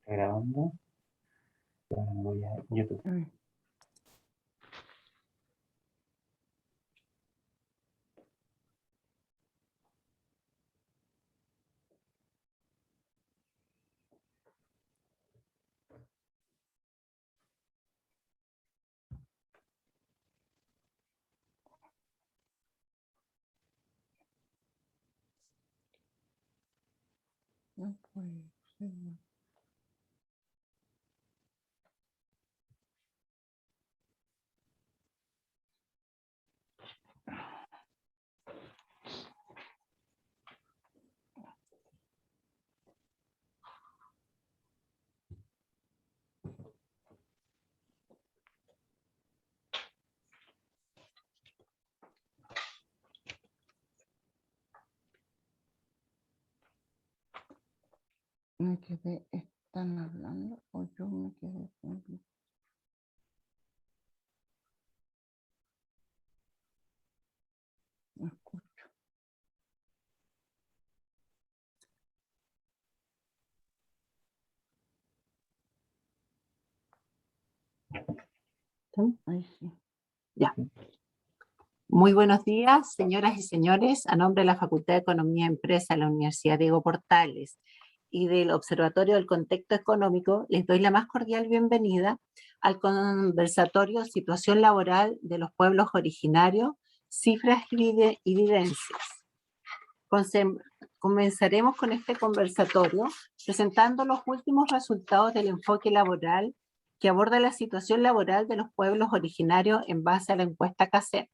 Grabando. Voy a YouTube. No puede ser. Me quedé, ¿están hablando o yo me quedé con... No escucho. Ahí sí. Ya. Muy buenos días, señoras y señores. A nombre de la Facultad de Economía y Empresa de la Universidad Diego Portales y del Observatorio del Contexto Económico, les doy la más cordial bienvenida al conversatorio Situación Laboral de los Pueblos Originarios, Cifras y Evidencias. Comenzaremos con este conversatorio presentando los últimos resultados del enfoque laboral que aborda la situación laboral de los pueblos originarios en base a la encuesta CACEN.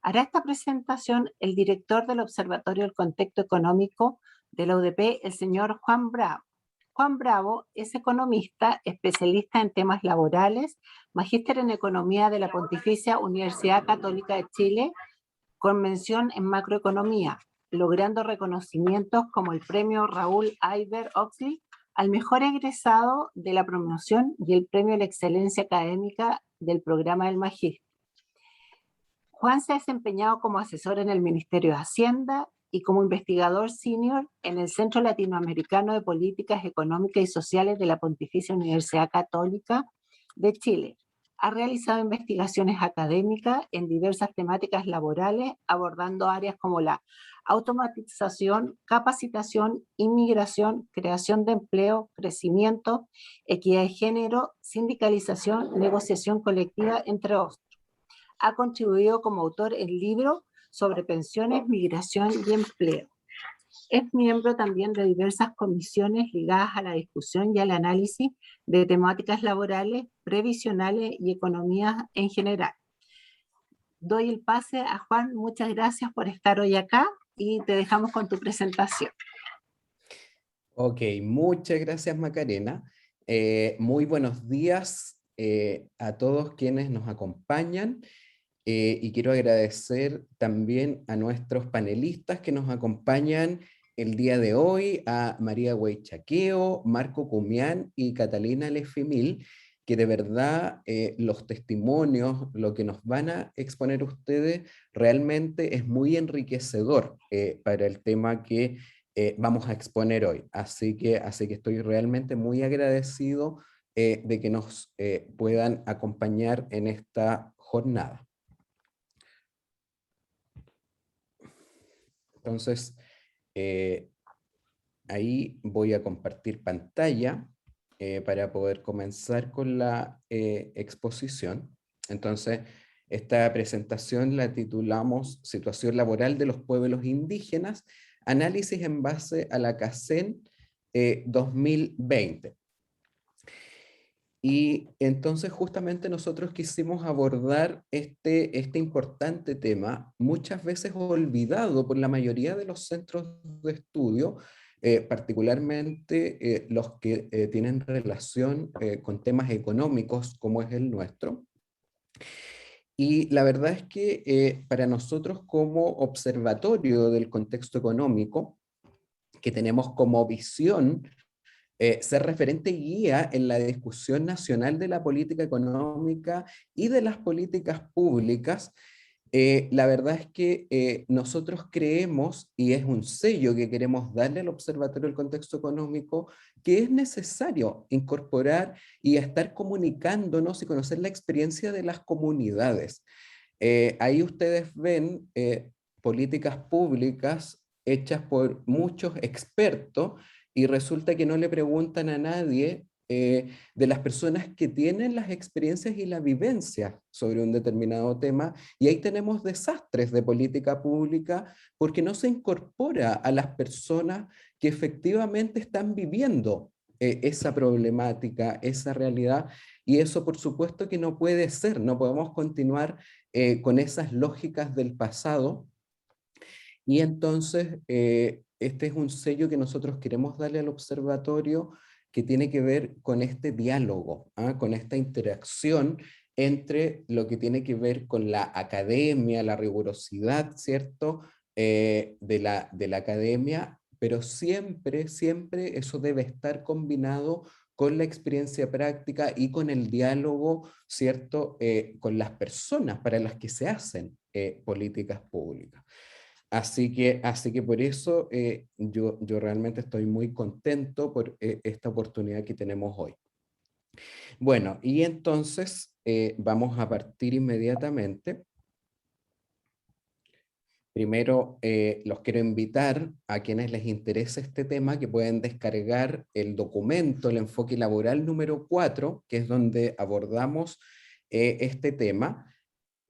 Hará esta presentación el director del Observatorio del Contexto Económico de la UDP, el señor Juan Bravo. Juan Bravo es economista, especialista en temas laborales, magíster en Economía de la Pontificia Universidad Católica de Chile, con mención en macroeconomía, logrando reconocimientos como el premio Raúl Iber Oxley al mejor egresado de la promoción y el premio a la excelencia académica del programa del Magíster. Juan se ha desempeñado como asesor en el Ministerio de Hacienda y como investigador senior en el Centro Latinoamericano de Políticas Económicas y Sociales de la Pontificia Universidad Católica de Chile. Ha realizado investigaciones académicas en diversas temáticas laborales, abordando áreas como la automatización, capacitación, inmigración, creación de empleo, crecimiento, equidad de género, sindicalización, negociación colectiva, entre otros. Ha contribuido como autor en libros sobre pensiones, migración y empleo. Es miembro también de diversas comisiones ligadas a la discusión y al análisis de temáticas laborales, previsionales y economía en general. Doy el pase a Juan. Muchas gracias por estar hoy acá y te dejamos con tu presentación. Ok, muchas gracias Macarena. Muy buenos días a todos quienes nos acompañan. Y quiero agradecer también a nuestros panelistas que nos acompañan el día de hoy, a María Huaychaqueo, Marco Cumián y Catalina Lefimil, que de verdad los testimonios, lo que nos van a exponer ustedes, realmente es muy enriquecedor para el tema que vamos a exponer hoy. Así que estoy realmente muy agradecido de que nos puedan acompañar en esta jornada. Entonces, ahí voy a compartir pantalla para poder comenzar con la exposición. Entonces, esta presentación la titulamos Situación laboral de los pueblos indígenas, análisis en base a la CACEN 2020. Y entonces justamente nosotros quisimos abordar este importante tema, muchas veces olvidado por la mayoría de los centros de estudio, particularmente los que tienen relación con temas económicos como es el nuestro. Y la verdad es que para nosotros como observatorio del contexto económico, que tenemos como visión ser referente y guía en la discusión nacional de la política económica y de las políticas públicas, La verdad es que nosotros creemos, y es un sello que queremos darle al Observatorio del Contexto Económico, que es necesario incorporar y estar comunicándonos y conocer la experiencia de las comunidades. Ahí ustedes ven políticas públicas hechas por muchos expertos y resulta que no le preguntan a nadie de las personas que tienen las experiencias y la vivencia sobre un determinado tema, y ahí tenemos desastres de política pública porque no se incorpora a las personas que efectivamente están viviendo esa problemática, esa realidad, y eso por supuesto que no puede ser, no podemos continuar con esas lógicas del pasado, y entonces este es un sello que nosotros queremos darle al observatorio que tiene que ver con este diálogo, con esta interacción entre lo que tiene que ver con la academia, la rigurosidad, ¿cierto? De la academia, pero siempre, siempre eso debe estar combinado con la experiencia práctica y con el diálogo, ¿cierto? Con las personas para las que se hacen políticas públicas. Así que por eso yo realmente estoy muy contento por esta oportunidad que tenemos hoy. Bueno, y entonces vamos a partir inmediatamente. Primero, los quiero invitar a quienes les interese este tema que pueden descargar el documento, el enfoque laboral número 4, que es donde abordamos este tema.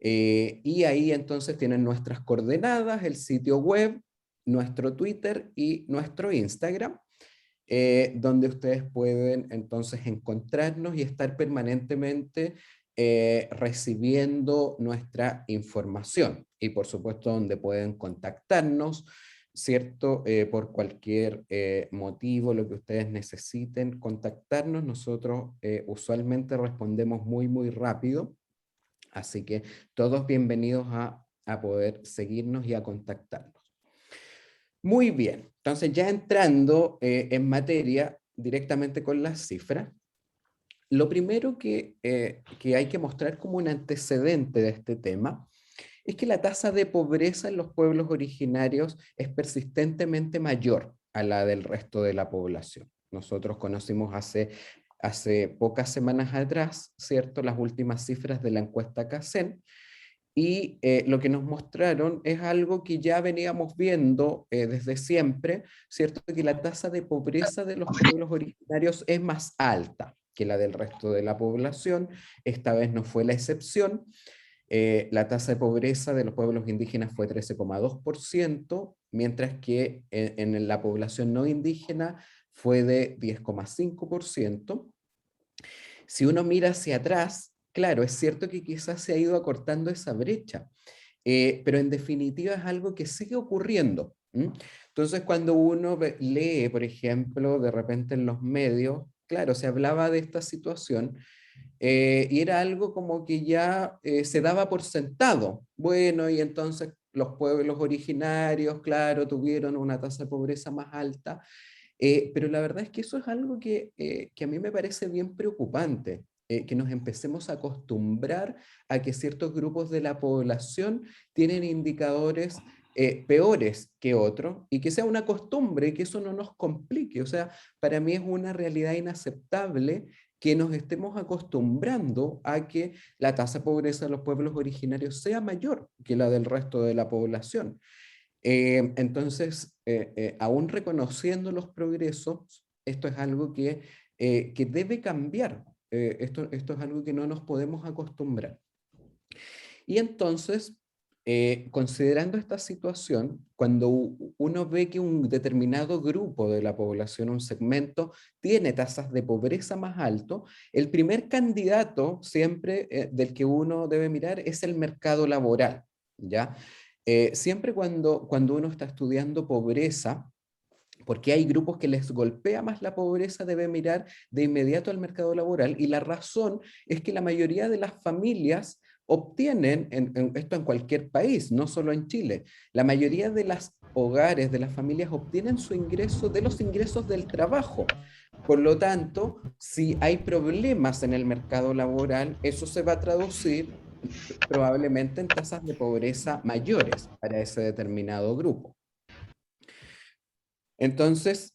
Y ahí entonces tienen nuestras coordenadas, el sitio web, nuestro Twitter y nuestro Instagram, donde ustedes pueden entonces encontrarnos y estar permanentemente recibiendo nuestra información. Y por supuesto donde pueden contactarnos, ¿cierto? Por cualquier motivo, lo que ustedes necesiten contactarnos, nosotros usualmente respondemos muy, muy rápido. Así que todos bienvenidos a poder seguirnos y a contactarnos. Muy bien, entonces ya entrando en materia directamente con las cifras, lo primero que hay que mostrar como un antecedente de este tema es que la tasa de pobreza en los pueblos originarios es persistentemente mayor a la del resto de la población. Nosotros conocimos hace pocas semanas atrás, ¿cierto?, las últimas cifras de la encuesta CACEN, y lo que nos mostraron es algo que ya veníamos viendo desde siempre, ¿cierto?, que la tasa de pobreza de los pueblos originarios es más alta que la del resto de la población. Esta vez no fue la excepción. La tasa de pobreza de los pueblos indígenas fue 13,2%, mientras que en la población no indígena fue de 10,5%. Si uno mira hacia atrás, claro, es cierto que quizás se ha ido acortando esa brecha, pero en definitiva es algo que sigue ocurriendo. Entonces, cuando uno lee, por ejemplo, de repente en los medios, claro, se hablaba de esta situación, y era algo como que ya se daba por sentado. Bueno, y entonces los pueblos originarios, claro, tuvieron una tasa de pobreza más alta, pero la verdad es que eso es algo que a mí me parece bien preocupante, que nos empecemos a acostumbrar a que ciertos grupos de la población tienen indicadores peores que otros, y que sea una costumbre, que eso no nos complique. O sea, para mí es una realidad inaceptable que nos estemos acostumbrando a que la tasa de pobreza de los pueblos originarios sea mayor que la del resto de la población. Entonces, aún reconociendo los progresos, esto es algo que debe cambiar. Esto es algo que no nos podemos acostumbrar. Y entonces, considerando esta situación, cuando uno ve que un determinado grupo de la población, un segmento, tiene tasas de pobreza más alto, el primer candidato siempre del que uno debe mirar es el mercado laboral, ¿ya? Siempre cuando uno está estudiando pobreza, porque hay grupos que les golpea más la pobreza, debe mirar de inmediato al mercado laboral, y la razón es que la mayoría de las familias obtienen, esto en cualquier país, no solo en Chile, la mayoría de los hogares, de las familias, obtienen su ingreso de los ingresos del trabajo. Por lo tanto, si hay problemas en el mercado laboral, eso se va a traducir probablemente en tasas de pobreza mayores para ese determinado grupo. Entonces,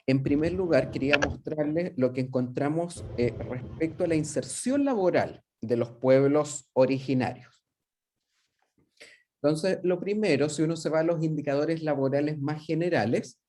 en primer lugar, quería mostrarles lo que encontramos respecto a la inserción laboral de los pueblos originarios. Entonces, lo primero, si uno se va a los indicadores laborales más generales,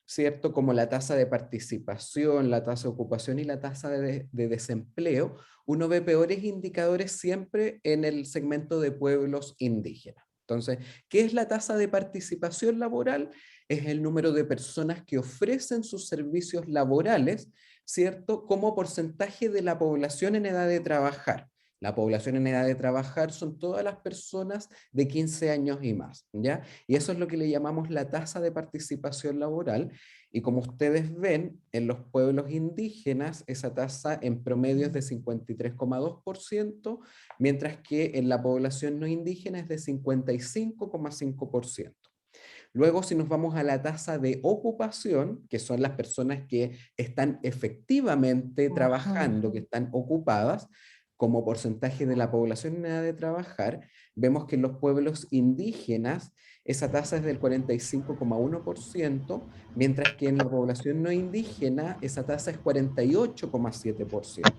¿cierto? Como la tasa de participación, la tasa de ocupación y la tasa de desempleo, uno ve peores indicadores siempre en el segmento de pueblos indígenas. Entonces, ¿qué es la tasa de participación laboral? Es el número de personas que ofrecen sus servicios laborales, ¿cierto? Como porcentaje de la población en edad de trabajar. La población en edad de trabajar son todas las personas de 15 años y más, ¿ya? Y eso es lo que le llamamos la tasa de participación laboral. Y como ustedes ven, en los pueblos indígenas esa tasa en promedio es de 53,2%, mientras que en la población no indígena es de 55,5%. Luego, si nos vamos a la tasa de ocupación, que son las personas que están efectivamente trabajando, que están ocupadas, como porcentaje de la población en edad de trabajar, vemos que en los pueblos indígenas esa tasa es del 45,1%, mientras que en la población no indígena esa tasa es 48,7%.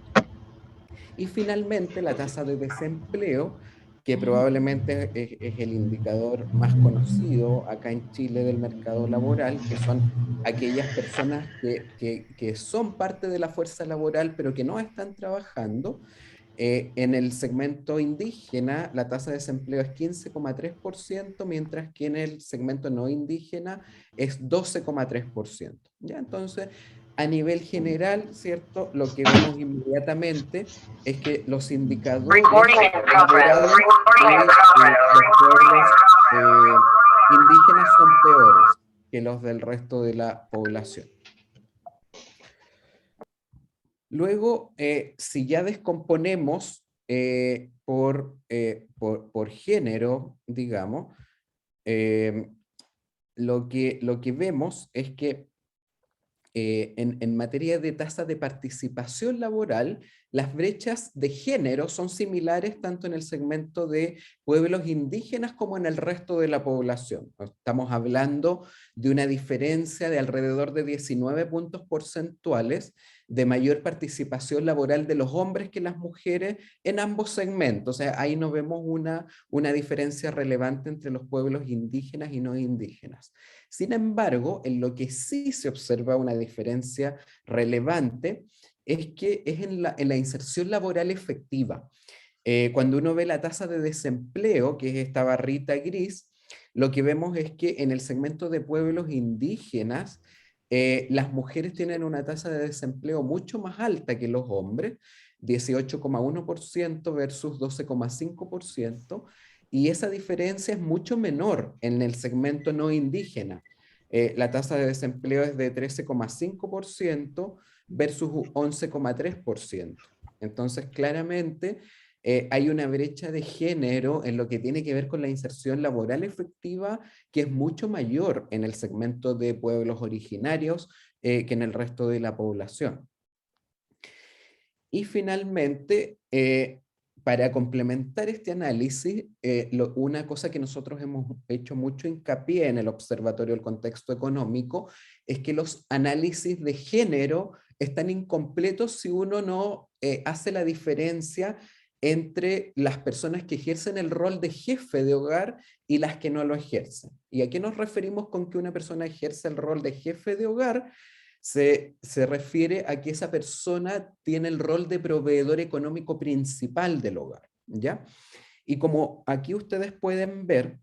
Y finalmente la tasa de desempleo, que probablemente es el indicador más conocido acá en Chile del mercado laboral, que son aquellas personas que son parte de la fuerza laboral pero que no están trabajando. En el segmento indígena, la tasa de desempleo es 15,3%, mientras que en el segmento no indígena es 12,3%. ¿Ya? Entonces, a nivel general, ¿cierto? Lo que vemos inmediatamente es que los indicadores laborales de los pueblos indígenas son peores que los del resto de la población. Luego, si ya descomponemos por género, digamos, lo que vemos es que en materia de tasa de participación laboral, las brechas de género son similares tanto en el segmento de pueblos indígenas como en el resto de la población. Estamos hablando de una diferencia de alrededor de 19 puntos porcentuales de mayor participación laboral de los hombres que las mujeres en ambos segmentos. O sea, ahí no vemos una diferencia relevante entre los pueblos indígenas y no indígenas. Sin embargo, en lo que sí se observa una diferencia relevante es que es en la inserción laboral efectiva. Cuando uno ve la tasa de desempleo, que es esta barrita gris, lo que vemos es que en el segmento de pueblos indígenas, las mujeres tienen una tasa de desempleo mucho más alta que los hombres, 18,1% versus 12,5%, y esa diferencia es mucho menor en el segmento no indígena. La tasa de desempleo es de 13,5% versus 11,3%. Entonces, claramente, hay una brecha de género en lo que tiene que ver con la inserción laboral efectiva, que es mucho mayor en el segmento de pueblos originarios que en el resto de la población. Y finalmente, para complementar este análisis, una cosa que nosotros hemos hecho mucho hincapié en el Observatorio del Contexto Económico es que los análisis de género están incompletos si uno no hace la diferencia entre las personas que ejercen el rol de jefe de hogar y las que no lo ejercen. ¿Y a qué nos referimos con que una persona ejerce el rol de jefe de hogar? Se refiere a que esa persona tiene el rol de proveedor económico principal del hogar, ¿ya? Y como aquí ustedes pueden ver,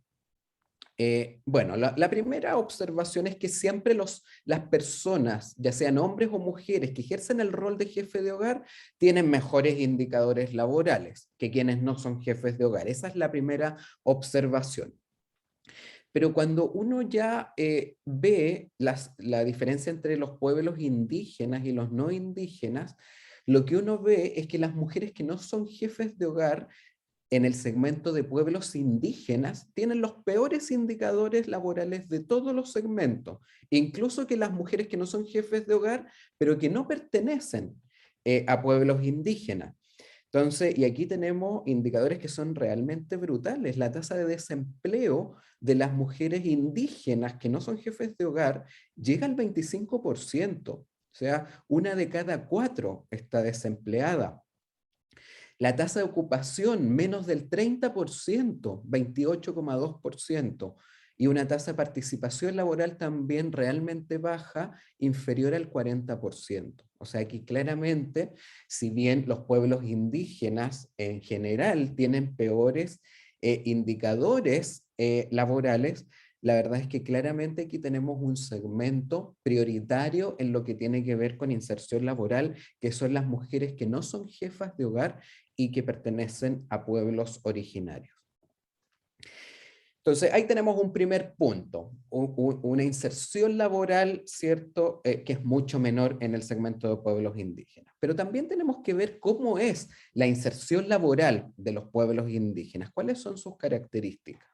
bueno, la primera observación es que siempre las personas, ya sean hombres o mujeres, que ejercen el rol de jefe de hogar, tienen mejores indicadores laborales que quienes no son jefes de hogar. Esa es la primera observación. Pero cuando uno ya ve la diferencia entre los pueblos indígenas y los no indígenas, lo que uno ve es que las mujeres que no son jefes de hogar en el segmento de pueblos indígenas tienen los peores indicadores laborales de todos los segmentos, incluso que las mujeres que no son jefes de hogar, pero que no pertenecen a pueblos indígenas. Entonces, y aquí tenemos indicadores que son realmente brutales. La tasa de desempleo de las mujeres indígenas que no son jefes de hogar llega al 25%. O sea, 1 de cada 4 está desempleada. La tasa de ocupación, menos del 30%, 28,2%. Y una tasa de participación laboral también realmente baja, inferior al 40%. O sea, aquí claramente, si bien los pueblos indígenas en general tienen peores indicadores laborales, la verdad es que claramente aquí tenemos un segmento prioritario en lo que tiene que ver con inserción laboral, que son las mujeres que no son jefas de hogar y que pertenecen a pueblos originarios. Entonces, ahí tenemos un primer punto, una inserción laboral, ¿cierto?, que es mucho menor en el segmento de pueblos indígenas. Pero también tenemos que ver cómo es la inserción laboral de los pueblos indígenas, cuáles son sus características.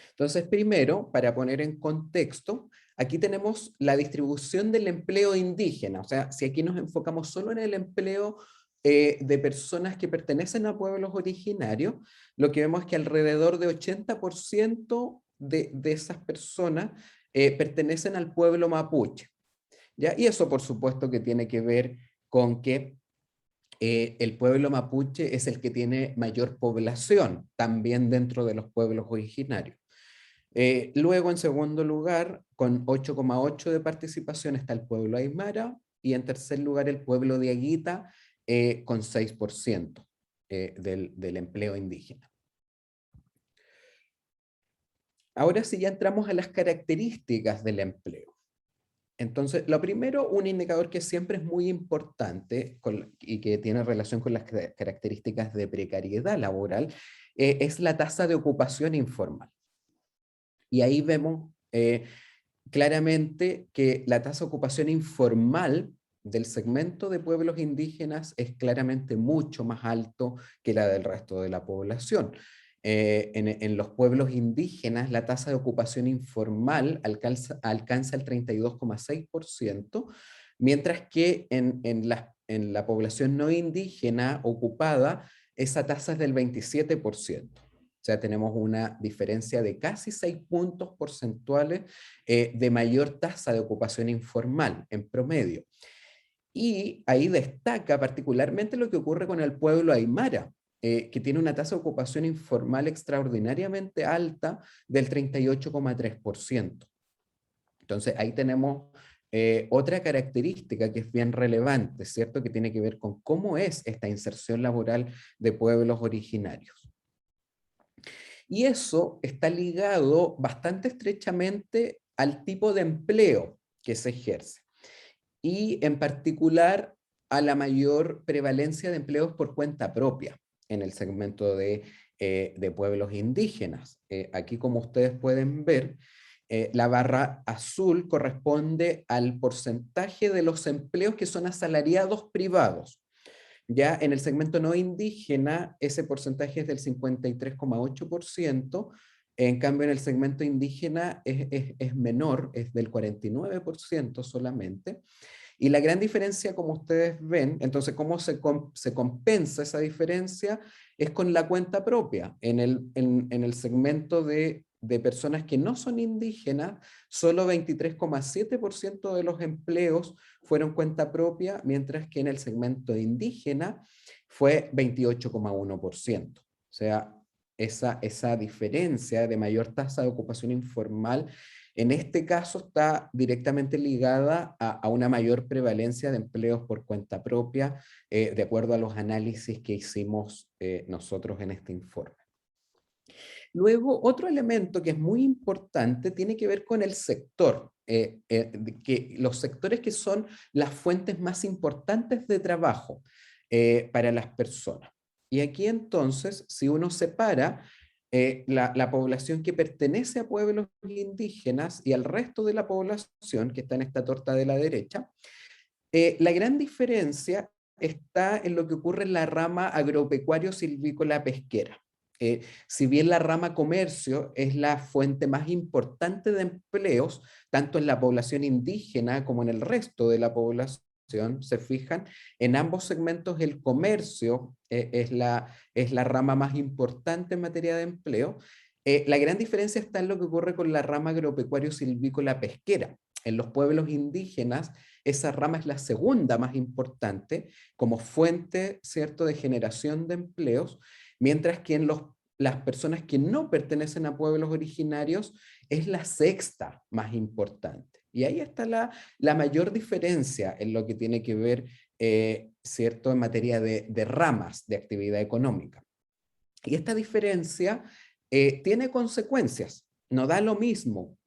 Entonces, primero, para poner en contexto, aquí tenemos la distribución del empleo indígena. O sea, si aquí nos enfocamos solo en el empleo de personas que pertenecen a pueblos originarios, lo que vemos es que alrededor de 80% de esas personas pertenecen al pueblo mapuche, ¿ya? Y eso, por supuesto, que tiene que ver con que el pueblo mapuche es el que tiene mayor población, también dentro de los pueblos originarios. Luego, en segundo lugar, con 8,8 de participación está el pueblo aymara, y en tercer lugar el pueblo de Aguita, con 6% del empleo indígena. Ahora sí ya entramos a las características del empleo. Entonces, lo primero, un indicador que siempre es muy importante y que tiene relación con las características de precariedad laboral, es la tasa de ocupación informal. Y ahí vemos claramente que la tasa de ocupación informal del segmento de pueblos indígenas es claramente mucho más alto que la del resto de la población. En los pueblos indígenas la tasa de ocupación informal alcanza el 32,6%, mientras que en la población no indígena ocupada esa tasa es del 27%. O sea, tenemos una diferencia de casi 6 puntos porcentuales de mayor tasa de ocupación informal en promedio. Y ahí destaca particularmente lo que ocurre con el pueblo aymara, que tiene una tasa de ocupación informal extraordinariamente alta del 38,3%. Entonces ahí tenemos otra característica que es bien relevante, ¿cierto? Que tiene que ver con cómo es esta inserción laboral de pueblos originarios. Y eso está ligado bastante estrechamente al tipo de empleo que se ejerce. Y en particular a la mayor prevalencia de empleos por cuenta propia en el segmento de pueblos indígenas. Aquí, como ustedes pueden ver, la barra azul corresponde al porcentaje de los empleos que son asalariados privados. Ya en el segmento no indígena, ese porcentaje es del 53,8%, en cambio en el segmento indígena es menor, es del 49% solamente. Y la gran diferencia, como ustedes ven, entonces, ¿cómo se compensa esa diferencia? Es con la cuenta propia. En el segmento de personas que no son indígenas, solo 23,7% de los empleos fueron cuenta propia, mientras que en el segmento indígena fue 28,1%. O sea, esa diferencia de mayor tasa de ocupación informal, en este caso está directamente ligada a una mayor prevalencia de empleos por cuenta propia, de acuerdo a los análisis que hicimos nosotros en este informe. Luego, otro elemento que es muy importante tiene que ver con el sector, que los sectores que son las fuentes más importantes de trabajo para las personas. Y aquí entonces, si uno separa la población que pertenece a pueblos indígenas y al resto de la población que está en esta torta de la derecha, la gran diferencia está en lo que ocurre en la rama agropecuario silvícola pesquera. Si bien la rama comercio es la fuente más importante de empleos, tanto en la población indígena como en el resto de la población, se fijan, en ambos segmentos el comercio es la rama más importante en materia de empleo. La gran diferencia está en lo que ocurre con la rama agropecuario silvícola pesquera. En los pueblos indígenas, esa rama es la segunda más importante como fuente, ¿cierto?, de generación de empleos, mientras que en las personas que no pertenecen a pueblos originarios es la sexta más importante. Y ahí está la mayor diferencia en lo que tiene que ver, ¿cierto?, en materia de ramas de actividad económica. Y esta diferencia tiene consecuencias, no da lo mismo.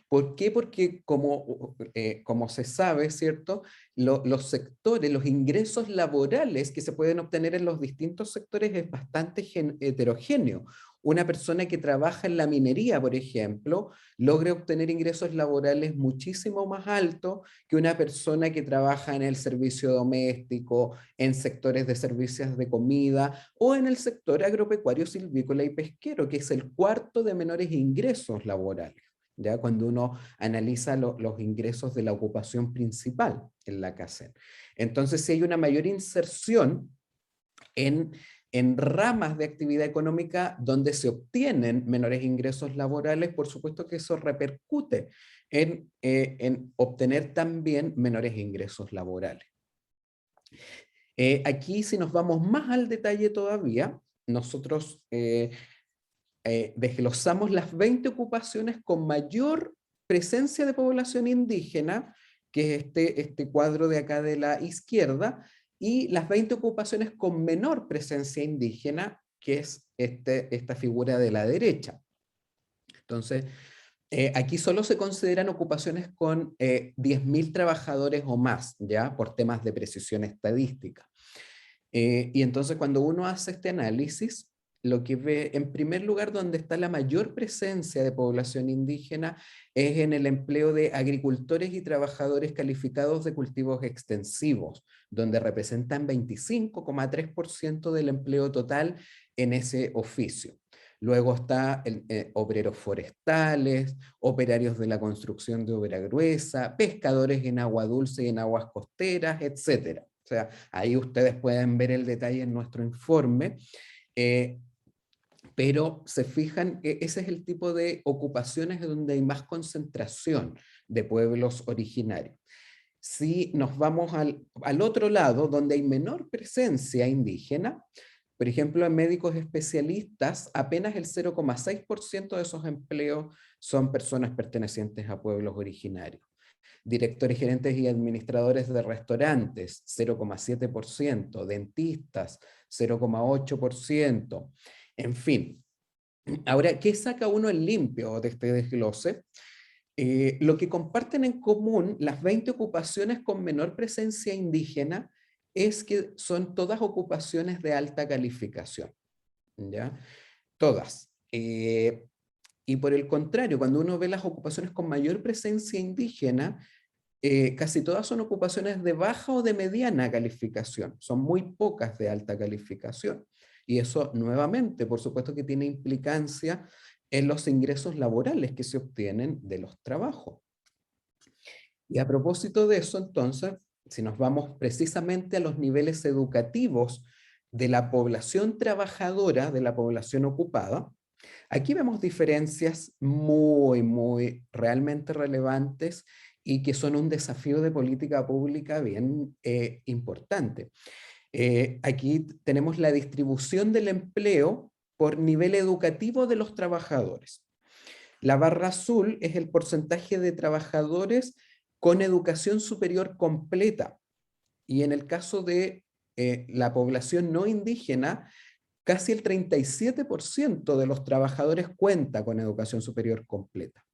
¿Por qué? Porque como se sabe, ¿cierto?, los sectores, los ingresos laborales que se pueden obtener en los distintos sectores es bastante heterogéneo. Una persona que trabaja en la minería, por ejemplo, logra obtener ingresos laborales muchísimo más altos que una persona que trabaja en el servicio doméstico, en sectores de servicios de comida o en el sector agropecuario, silvícola y pesquero, que es el cuarto de menores ingresos laborales. ¿Ya? Cuando uno analiza los ingresos de la ocupación principal en la CACEN. Entonces, si hay una mayor inserción en ramas de actividad económica donde se obtienen menores ingresos laborales, por supuesto que eso repercute en obtener también menores ingresos laborales. Aquí, si nos vamos más al detalle todavía, nosotros desglosamos las 20 ocupaciones con mayor presencia de población indígena, que es este cuadro de acá de la izquierda, y las 20 ocupaciones con menor presencia indígena, que es esta figura de la derecha. Entonces, aquí solo se consideran ocupaciones con 10.000 trabajadores o más, ¿ya? Por temas de precisión estadística. Y entonces cuando uno hace este análisis, lo que ve, en primer lugar, donde está la mayor presencia de población indígena es en el empleo de agricultores y trabajadores calificados de cultivos extensivos, donde representan 25,3% del empleo total en ese oficio. Luego está obreros forestales, operarios de la construcción de obra gruesa, pescadores en agua dulce y en aguas costeras, etc. O sea, ahí ustedes pueden ver el detalle en nuestro informe. Pero se fijan que ese es el tipo de ocupaciones donde hay más concentración de pueblos originarios. Si nos vamos al otro lado, donde hay menor presencia indígena, por ejemplo, en médicos especialistas, apenas el 0,6% de esos empleos son personas pertenecientes a pueblos originarios. Directores, gerentes y administradores de restaurantes, 0,7%, dentistas, 0,8%. En fin, ahora, ¿qué saca uno en limpio de este desglose? Lo que comparten en común las 20 ocupaciones con menor presencia indígena es que son todas ocupaciones de alta calificación, ¿ya? Todas. Y por el contrario, cuando uno ve las ocupaciones con mayor presencia indígena, casi todas son ocupaciones de baja o de mediana calificación, son muy pocas de alta calificación. Y eso nuevamente, por supuesto que tiene implicancia en los ingresos laborales que se obtienen de los trabajos. Y a propósito de eso, entonces, si nos vamos precisamente a los niveles educativos de la población trabajadora, de la población ocupada, aquí vemos diferencias muy realmente relevantes y que son un desafío de política pública bien importante. Aquí tenemos la distribución del empleo por nivel educativo de los trabajadores. La barra azul es el porcentaje de trabajadores con educación superior completa. Y en el caso de la población no indígena, casi el 37% de los trabajadores cuenta con educación superior completa.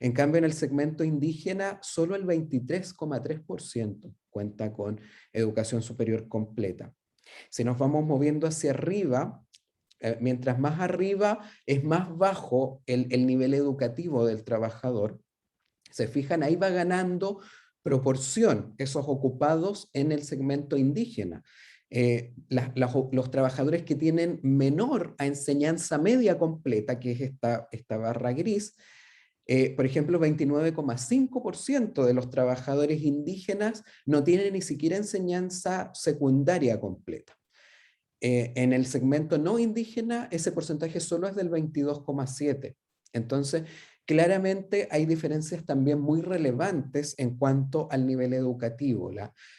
En cambio, en el segmento indígena, solo el 23,3% cuenta con educación superior completa. Si nos vamos moviendo hacia arriba, mientras más arriba es más bajo el nivel educativo del trabajador. Se fijan, ahí va ganando proporción esos ocupados en el segmento indígena. Los trabajadores que tienen menor a enseñanza media completa, que es esta barra gris, Por ejemplo, 29,5% de los trabajadores indígenas no tienen ni siquiera enseñanza secundaria completa. En el segmento no indígena, ese porcentaje solo es del 22,7%. Entonces, claramente hay diferencias también muy relevantes en cuanto al nivel educativo.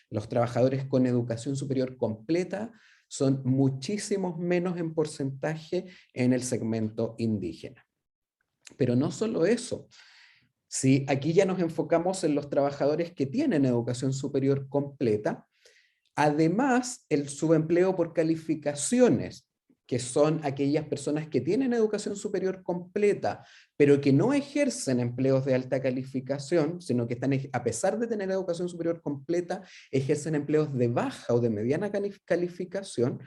Los trabajadores con educación superior completa son muchísimos menos en porcentaje en el segmento indígena. Pero no solo eso. Si aquí ya nos enfocamos en los trabajadores que tienen educación superior completa, además el subempleo por calificaciones, que son aquellas personas que tienen educación superior completa, pero que no ejercen empleos de alta calificación, sino que están, a pesar de tener educación superior completa, ejercen empleos de baja o de mediana calificación.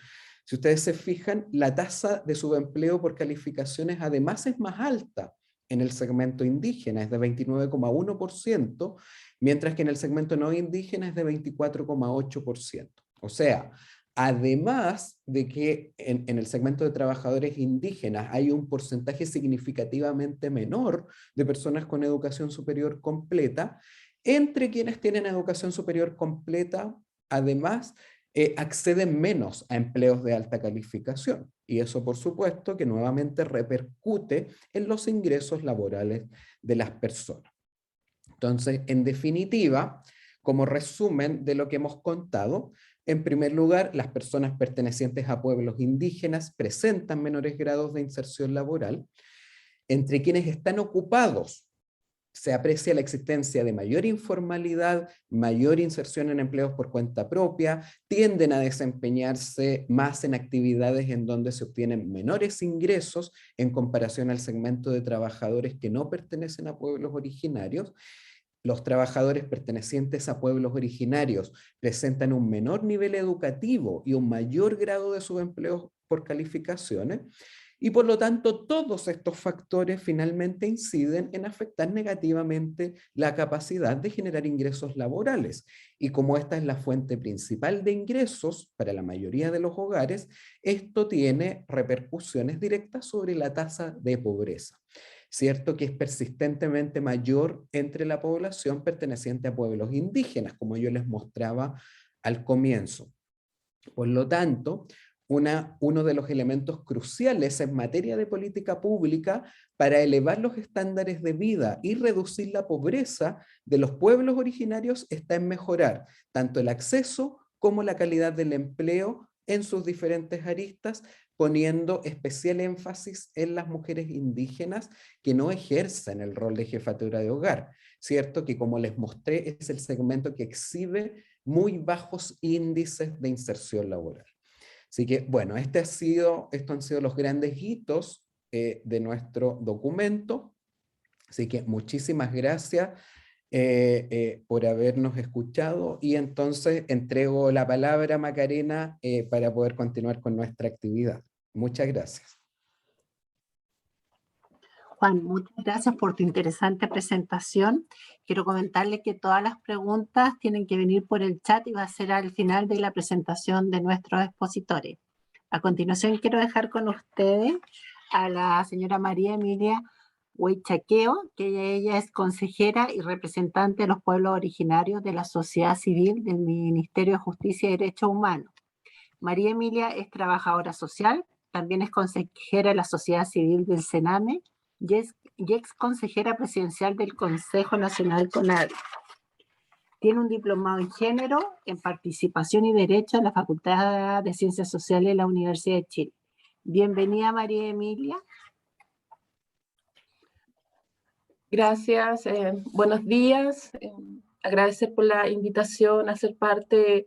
Si ustedes se fijan, la tasa de subempleo por calificaciones además es más alta en el segmento indígena, es de 29,1%, mientras que en el segmento no indígena es de 24,8%. O sea, además de que en el segmento de trabajadores indígenas hay un porcentaje significativamente menor de personas con educación superior completa, entre quienes tienen educación superior completa, además, acceden menos a empleos de alta calificación. Y eso, por supuesto, que nuevamente repercute en los ingresos laborales de las personas. Entonces, en definitiva, como resumen de lo que hemos contado, en primer lugar, las personas pertenecientes a pueblos indígenas presentan menores grados de inserción laboral. Entre quienes están ocupados, se aprecia la existencia de mayor informalidad, mayor inserción en empleos por cuenta propia, tienden a desempeñarse más en actividades en donde se obtienen menores ingresos en comparación al segmento de trabajadores que no pertenecen a pueblos originarios. Los trabajadores pertenecientes a pueblos originarios presentan un menor nivel educativo y un mayor grado de subempleo por calificaciones, y por lo tanto todos estos factores finalmente inciden en afectar negativamente la capacidad de generar ingresos laborales. Y como esta es la fuente principal de ingresos para la mayoría de los hogares, esto tiene repercusiones directas sobre la tasa de pobreza. Cierto que es persistentemente mayor entre la población perteneciente a pueblos indígenas, como yo les mostraba al comienzo. Por lo tanto, uno de los elementos cruciales en materia de política pública para elevar los estándares de vida y reducir la pobreza de los pueblos originarios está en mejorar tanto el acceso como la calidad del empleo en sus diferentes aristas, poniendo especial énfasis en las mujeres indígenas que no ejercen el rol de jefatura de hogar, ¿cierto? Que como les mostré es el segmento que exhibe muy bajos índices de inserción laboral. Así que, bueno, estos han sido los grandes hitos de nuestro documento. Así que muchísimas gracias por habernos escuchado, y entonces entrego la palabra a Macarena para poder continuar con nuestra actividad. Muchas gracias. Juan, muchas gracias por tu interesante presentación. Quiero comentarles que todas las preguntas tienen que venir por el chat y va a ser al final de la presentación de nuestros expositores. A continuación quiero dejar con ustedes a la señora María Emilia Huaychaqueo, que ella es consejera y representante de los pueblos originarios de la sociedad civil del Ministerio de Justicia y Derechos Humanos. María Emilia es trabajadora social, también es consejera de la sociedad civil del Sename y ex consejera presidencial del Consejo Nacional CONADE. Tiene un diplomado en género, en participación y derecho en la Facultad de Ciencias Sociales de la Universidad de Chile. Bienvenida, María Emilia. Gracias, buenos días. Agradecer por la invitación a ser parte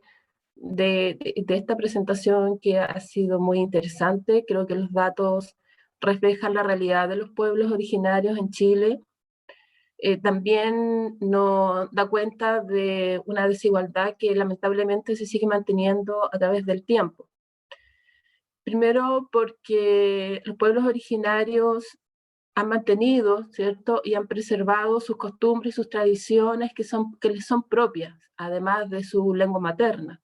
de esta presentación, que ha sido muy interesante. Creo que los datos reflejan la realidad de los pueblos originarios en Chile. También nos da cuenta de una desigualdad que lamentablemente se sigue manteniendo a través del tiempo. Primero, porque los pueblos originarios han mantenido, ¿cierto? Y han preservado sus costumbres y sus tradiciones que les son propias, además de su lengua materna.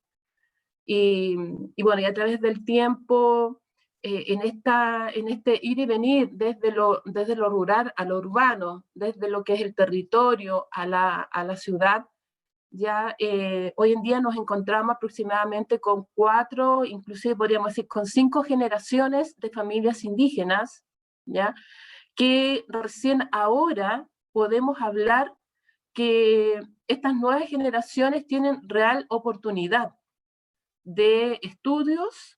Y bueno, y a través del tiempo en este ir y venir desde lo rural a lo urbano, desde lo que es el territorio a la ciudad, ya hoy en día nos encontramos aproximadamente con 4, inclusive podríamos decir con 5 generaciones de familias indígenas, ya, que recién ahora podemos hablar que estas nuevas generaciones tienen real oportunidad de estudios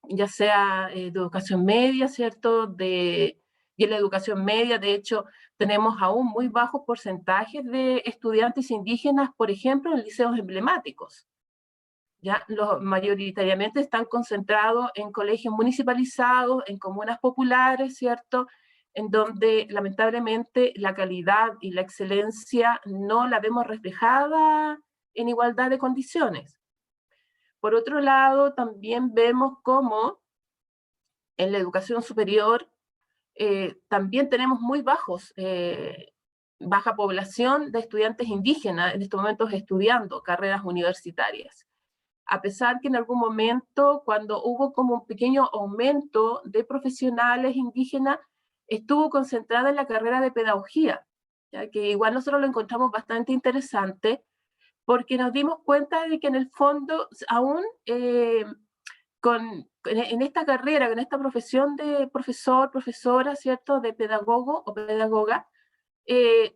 ya sea de educación media, ¿cierto? Y en la educación media, de hecho, tenemos aún muy bajos porcentajes de estudiantes indígenas, por ejemplo, en liceos emblemáticos. ¿Ya? Mayoritariamente están concentrados en colegios municipalizados, en comunas populares, ¿cierto? En donde lamentablemente la calidad y la excelencia no la vemos reflejada en igualdad de condiciones. Por otro lado, también vemos cómo en la educación superior también tenemos muy baja población de estudiantes indígenas en estos momentos estudiando carreras universitarias. A pesar que en algún momento, cuando hubo como un pequeño aumento de profesionales indígenas, estuvo concentrada en la carrera de pedagogía, ya que igual nosotros lo encontramos bastante interesante, porque nos dimos cuenta de que en el fondo aún en esta carrera, en esta profesión de profesor, profesora, ¿cierto?, de pedagogo o pedagoga,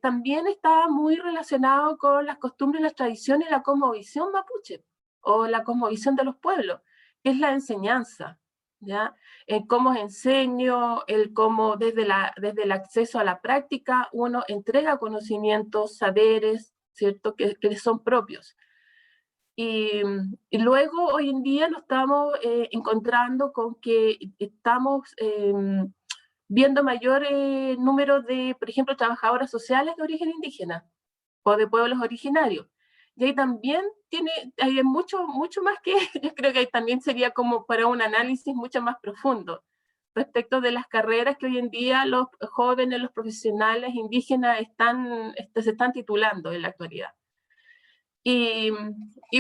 también está muy relacionado con las costumbres, las tradiciones y la cosmovisión mapuche, o la cosmovisión de los pueblos, que es la enseñanza, ¿ya? El cómo enseño, el cómo desde el acceso a la práctica uno entrega conocimientos, saberes, ¿cierto?, que les son propios. Y luego, hoy en día, nos estamos encontrando con que estamos viendo mayor número de, por ejemplo, trabajadoras sociales de origen indígena o de pueblos originarios. Y ahí también hay mucho más que, yo creo que ahí también sería como para un análisis mucho más profundo respecto de las carreras que hoy en día los jóvenes, los profesionales indígenas se están titulando en la actualidad. Y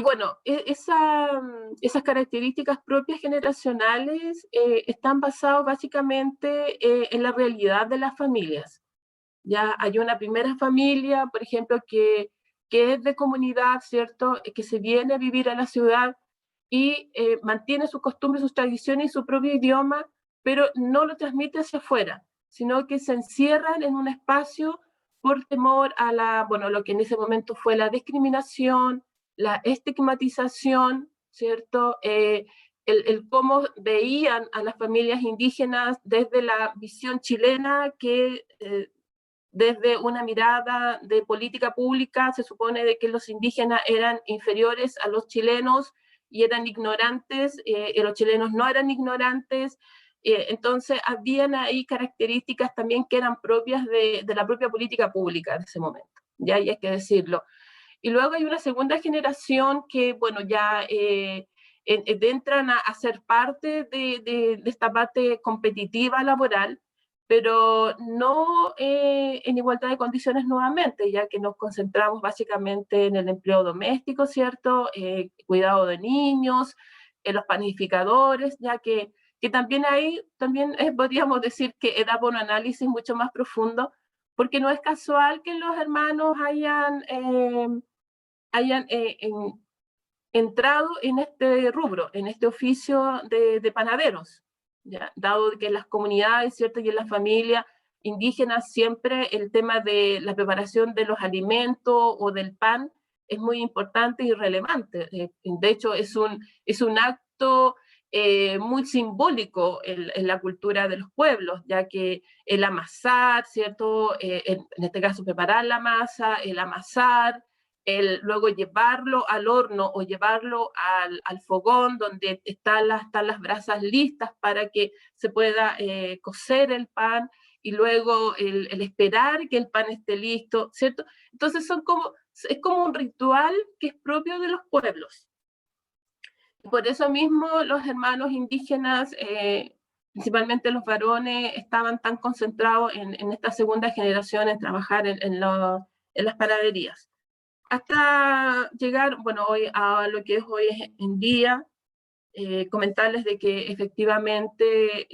bueno, esas características propias generacionales están basadas básicamente en la realidad de las familias. Ya hay una primera familia, por ejemplo, que es de comunidad, ¿cierto? Que se viene a vivir a la ciudad y mantiene sus costumbres, sus tradiciones y su propio idioma, pero no lo transmite hacia afuera, sino que se encierran en un espacio por temor a lo que en ese momento fue la discriminación, la estigmatización, ¿cierto? El cómo veían a las familias indígenas desde la visión chilena, que desde una mirada de política pública se supone de que los indígenas eran inferiores a los chilenos y eran ignorantes, y los chilenos no eran ignorantes. Entonces, habían ahí características también que eran propias de la propia política pública de ese momento, ya hay que decirlo. Y luego hay una segunda generación que, bueno, ya entran a ser parte de esta parte competitiva laboral, pero no en igualdad de condiciones nuevamente, ya que nos concentramos básicamente en el empleo doméstico, ¿cierto? Cuidado de niños, los panificadores, ya que también ahí podríamos decir que da por un análisis mucho más profundo, porque no es casual que los hermanos hayan entrado en este rubro, en este oficio de panaderos, ¿ya? Dado que en las comunidades, ¿cierto?, y en las familias indígenas siempre el tema de la preparación de los alimentos o del pan es muy importante y relevante. De hecho, es un acto muy simbólico en la cultura de los pueblos, ya que el amasar, ¿cierto?, en este caso preparar la masa, el amasar, luego llevarlo al horno o llevarlo al fogón donde están las brasas listas para que se pueda cocer el pan, y luego el esperar que el pan esté listo, ¿cierto? Entonces es como un ritual que es propio de los pueblos. Y por eso mismo los hermanos indígenas, principalmente los varones, estaban tan concentrados en esta segunda generación en trabajar en las panaderías. Hasta llegar, bueno, hoy a lo que es hoy en día, comentarles de que efectivamente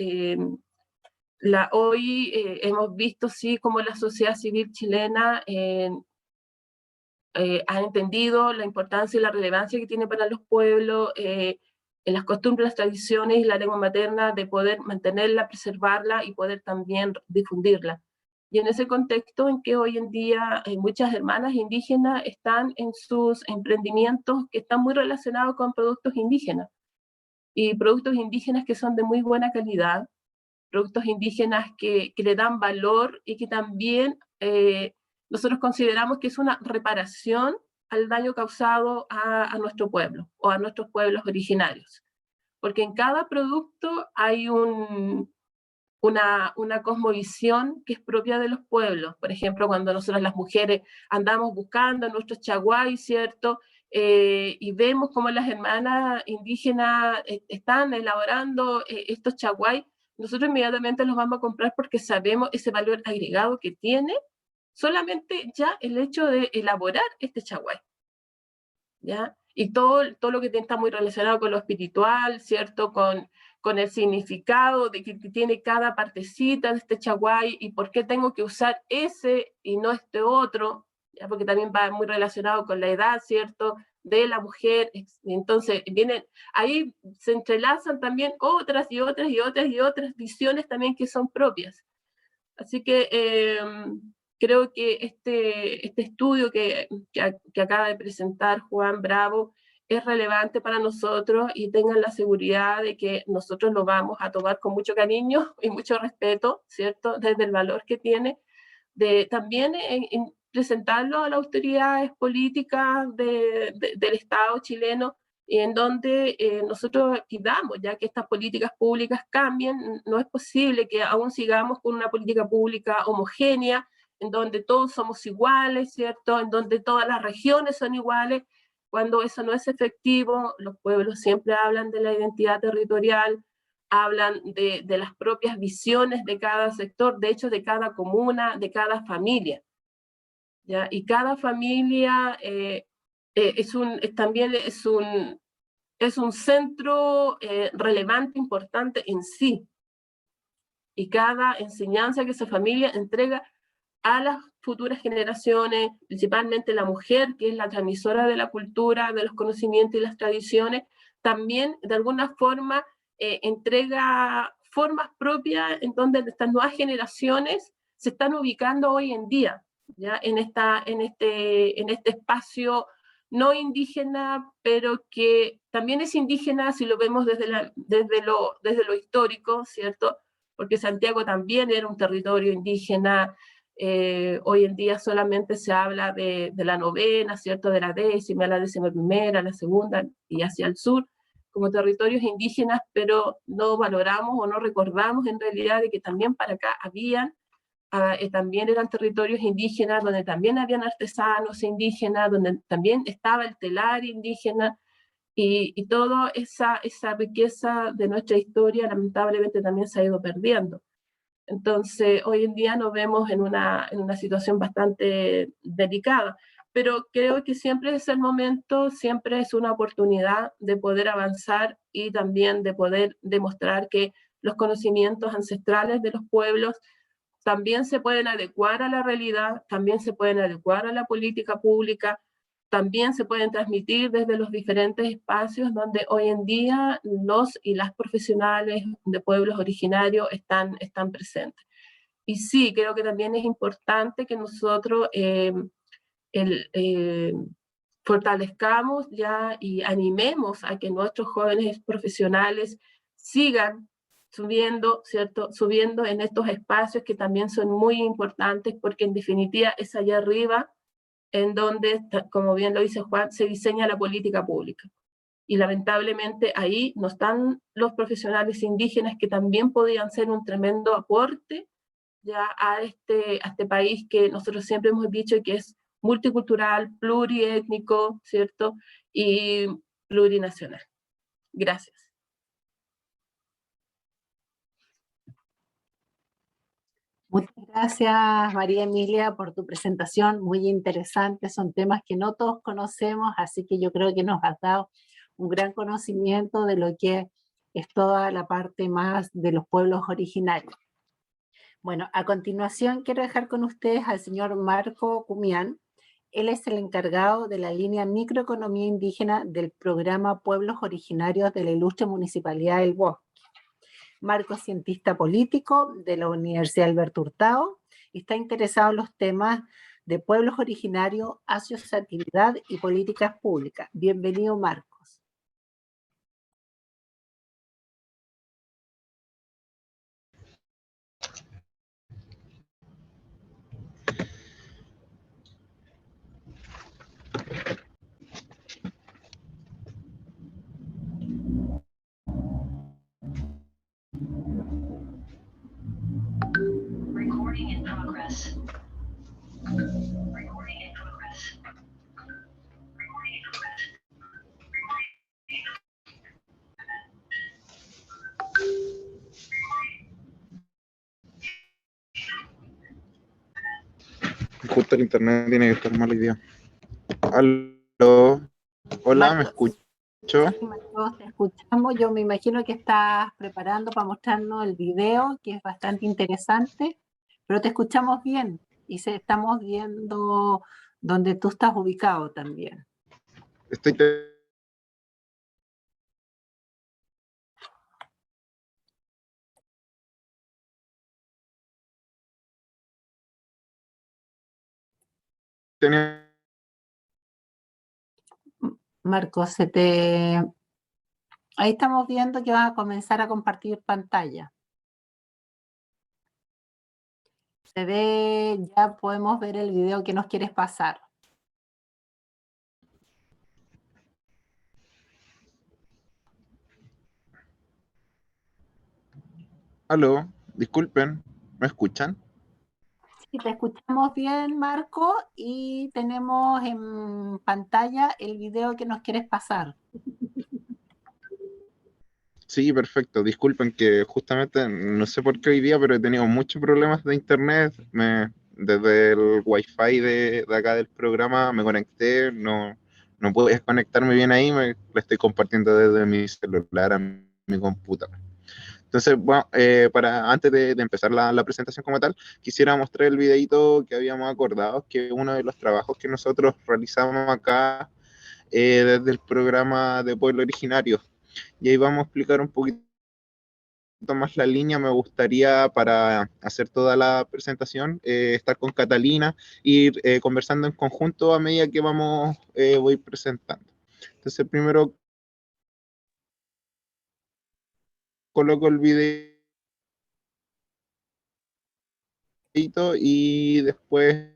hoy hemos visto sí como la sociedad civil chilena ha entendido la importancia y la relevancia que tiene para los pueblos, en las costumbres, las tradiciones y la lengua materna, de poder mantenerla, preservarla y poder también difundirla. Y en ese contexto en que hoy en día muchas hermanas indígenas están en sus emprendimientos que están muy relacionados con productos indígenas, y productos indígenas que son de muy buena calidad, productos indígenas que le dan valor y que también nosotros consideramos que es una reparación al daño causado a nuestro pueblo o a nuestros pueblos originarios. Porque en cada producto hay una cosmovisión que es propia de los pueblos. Por ejemplo, cuando nosotras las mujeres andamos buscando nuestros chaguay, ¿cierto? Y vemos cómo las hermanas indígenas están elaborando estos chaguay, nosotros inmediatamente los vamos a comprar porque sabemos ese valor agregado que tiene solamente ya el hecho de elaborar este chaguay, ¿ya? Y todo lo que está muy relacionado con lo espiritual, ¿cierto? Con el significado de que tiene cada partecita de este chaguay y por qué tengo que usar ese y no este otro, ¿ya? Porque también va muy relacionado con la edad, ¿cierto? De la mujer. Entonces ahí se entrelazan también otras y otras y otras y otras visiones también que son propias. Así que creo que este estudio que acaba de presentar Juan Bravo es relevante para nosotros, y tengan la seguridad de que nosotros lo vamos a tomar con mucho cariño y mucho respeto, ¿cierto? Desde el valor que tiene, de también en presentarlo a las autoridades políticas del Estado chileno, y en donde nosotros pidamos ya que estas políticas públicas cambien. No es posible que aún sigamos con una política pública homogénea, en donde todos somos iguales, ¿cierto? En donde todas las regiones son iguales, cuando eso no es efectivo. Los pueblos siempre hablan de la identidad territorial, hablan de las propias visiones de cada sector, de hecho de cada comuna, de cada familia, ¿ya? Y cada familia también es un centro relevante, importante en sí, y cada enseñanza que esa familia entrega a las futuras generaciones, principalmente la mujer, que es la transmisora de la cultura, de los conocimientos y las tradiciones, también de alguna forma entrega formas propias en donde estas nuevas generaciones se están ubicando hoy en día, ¿ya? En este espacio no indígena, pero que también es indígena si lo vemos desde lo histórico, ¿cierto? Porque Santiago también era un territorio indígena. Hoy en día solamente se habla de la novena, ¿cierto? De la 10ª, la 11ª, la segunda, y hacia el sur, como territorios indígenas, pero no valoramos o no recordamos en realidad de que también para acá también eran territorios indígenas, donde también habían artesanos indígenas, donde también estaba el telar indígena, y toda esa riqueza de nuestra historia lamentablemente también se ha ido perdiendo. Entonces, hoy en día nos vemos en una situación bastante delicada, pero creo que siempre es el momento, siempre es una oportunidad de poder avanzar y también de poder demostrar que los conocimientos ancestrales de los pueblos también se pueden adecuar a la realidad, también se pueden adecuar a la política pública, también se pueden transmitir desde los diferentes espacios donde hoy en día los y las profesionales de pueblos originarios están presentes. Y sí, creo que también es importante que nosotros fortalezcamos ya y animemos a que nuestros jóvenes profesionales sigan subiendo, ¿cierto? Subiendo en estos espacios que también son muy importantes, porque en definitiva es allá arriba en donde, como bien lo dice Juan, se diseña la política pública. Y lamentablemente ahí no están los profesionales indígenas, que también podían ser un tremendo aporte ya a este país que nosotros siempre hemos dicho que es multicultural, pluriétnico, ¿cierto? Y plurinacional. Gracias. Muchas gracias, María Emilia, por tu presentación, muy interesante. Son temas que no todos conocemos, así que yo creo que nos has dado un gran conocimiento de lo que es toda la parte más de los pueblos originarios. Bueno, a continuación quiero dejar con ustedes al señor Marco Cumián. Él es el encargado de la línea Microeconomía Indígena del programa Pueblos Originarios de la Ilustre Municipalidad del Bosque. Marco es cientista político de la Universidad Alberto Hurtado y está interesado en los temas de pueblos originarios, asociatividad y políticas públicas. Bienvenido, Marcos. Recording in progress. Recording in progress. Recording in progress. Justo el internet tiene que estar mal hoy día. Aló. Hola, ¿me Marcos. escucho? Sí, Marcos, te escuchamos. Yo me imagino que estás preparando para mostrarnos el video, que es bastante interesante, pero te escuchamos bien y estamos viendo donde tú estás ubicado también. Estoy teniendo... Marcos, ahí estamos viendo que vas a comenzar a compartir pantalla. Se ve, ya podemos ver el video que nos quieres pasar. Aló, disculpen, ¿me escuchan? Sí, te escuchamos bien, Marco, y tenemos en pantalla el video que nos quieres pasar. Sí, perfecto. Disculpen que justamente no sé por qué hoy día, pero he tenido muchos problemas de internet. Desde el wifi de acá del programa me conecté, no pude desconectarme bien ahí, le estoy compartiendo desde mi celular a mi computadora. Entonces, bueno, antes de empezar la presentación como tal, quisiera mostrar el videito que habíamos acordado, que es uno de los trabajos que nosotros realizamos acá desde el programa de Pueblo Originario. Y ahí vamos a explicar un poquito más la línea. Me gustaría, para hacer toda la presentación, estar con Catalina, ir conversando en conjunto a medida que voy presentando. Entonces, primero coloco el videito y después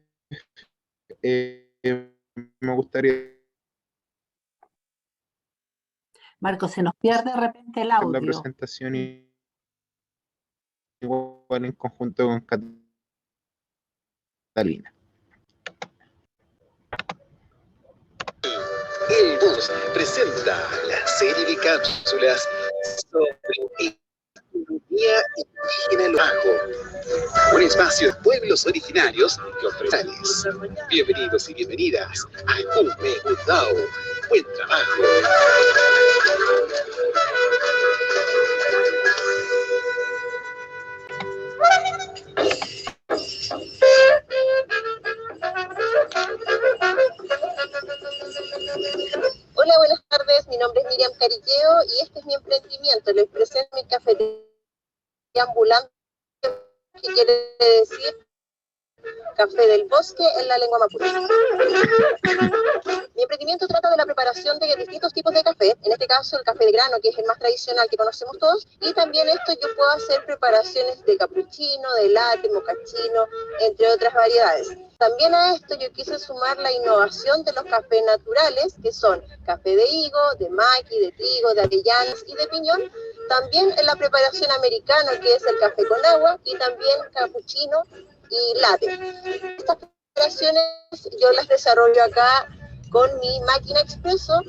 me gustaría Marco, se nos pierde de repente el hacer la audio. presentación igual en conjunto con Catalina. El BUS presenta la serie de cápsulas sobre economía indígena en Bajo, un espacio de pueblos originarios que ofrecen. Bienvenidos y bienvenidas a Cume Udao. Buen trabajo. Hola, buenas tardes. Mi nombre es Miriam Cariqueo y este es mi emprendimiento. Les presento mi cafetería ambulante, que quiere decir café del bosque en la lengua mapuche. Mi emprendimiento trata de la preparación de distintos tipos de café, en este caso el café de grano, que es el más tradicional que conocemos todos, y también yo puedo hacer preparaciones de capuchino, de latte, mocachino, entre otras variedades. También a esto yo quise sumar la innovación de los cafés naturales, que son café de higo, de maqui, de trigo, de avellanas y de piñón. También en la preparación americana, que es el café con agua, y también capuchino y latte. Estas preparaciones yo las desarrollo acá con mi máquina expreso.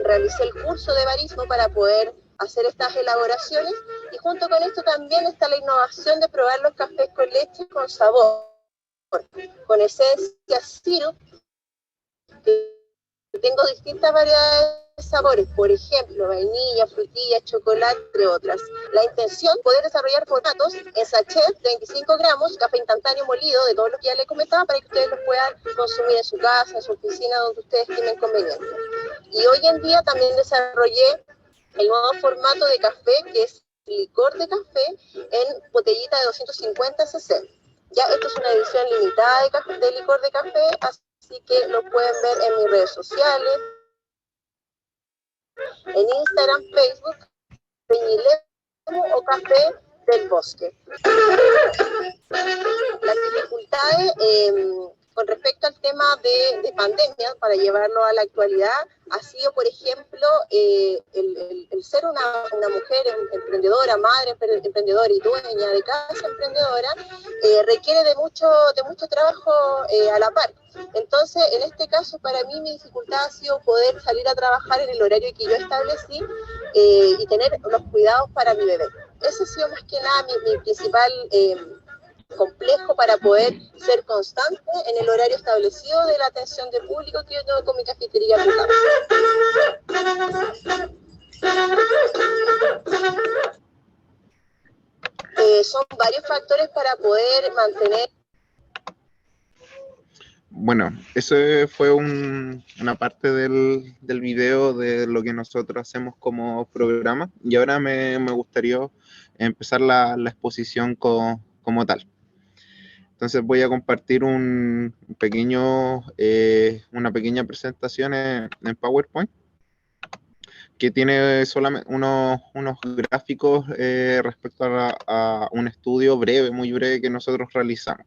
Realicé el curso de barismo para poder hacer estas elaboraciones, y junto con esto también está la innovación de probar los cafés con leche con sabor, con esencia syrup. Tengo distintas variedades sabores, por ejemplo, vainilla, frutilla, chocolate, entre otras. La intención, poder desarrollar formatos en sachet de 25 gramos, café instantáneo molido, de todos los que ya les comentaba, para que ustedes los puedan consumir en su casa, en su oficina, donde ustedes tienen conveniente. Y hoy en día también desarrollé el nuevo formato de café, que es licor de café en botellita de 250 cc. Ya esto es una edición limitada de licor de café, así que lo pueden ver en mis redes sociales, en Instagram, Facebook, Peñilemo o Café del Bosque. Las dificultades con respecto al tema de pandemia, para llevarlo a la actualidad, ha sido, por ejemplo, el ser una mujer emprendedora, madre emprendedora y dueña de casa emprendedora, requiere de mucho trabajo a la par. Entonces, en este caso, para mí mi dificultad ha sido poder salir a trabajar en el horario que yo establecí y tener los cuidados para mi bebé. Ese ha sido más que nada mi principal complejo para poder ser constante en el horario establecido de la atención de público que yo tengo con mi cafetería privada. Son varios factores para poder mantener. Bueno, eso fue una parte del video de lo que nosotros hacemos como programa, y ahora me gustaría empezar la exposición como tal. Entonces voy a compartir una pequeña presentación en PowerPoint, que tiene solamente unos gráficos respecto a un estudio muy breve que nosotros realizamos.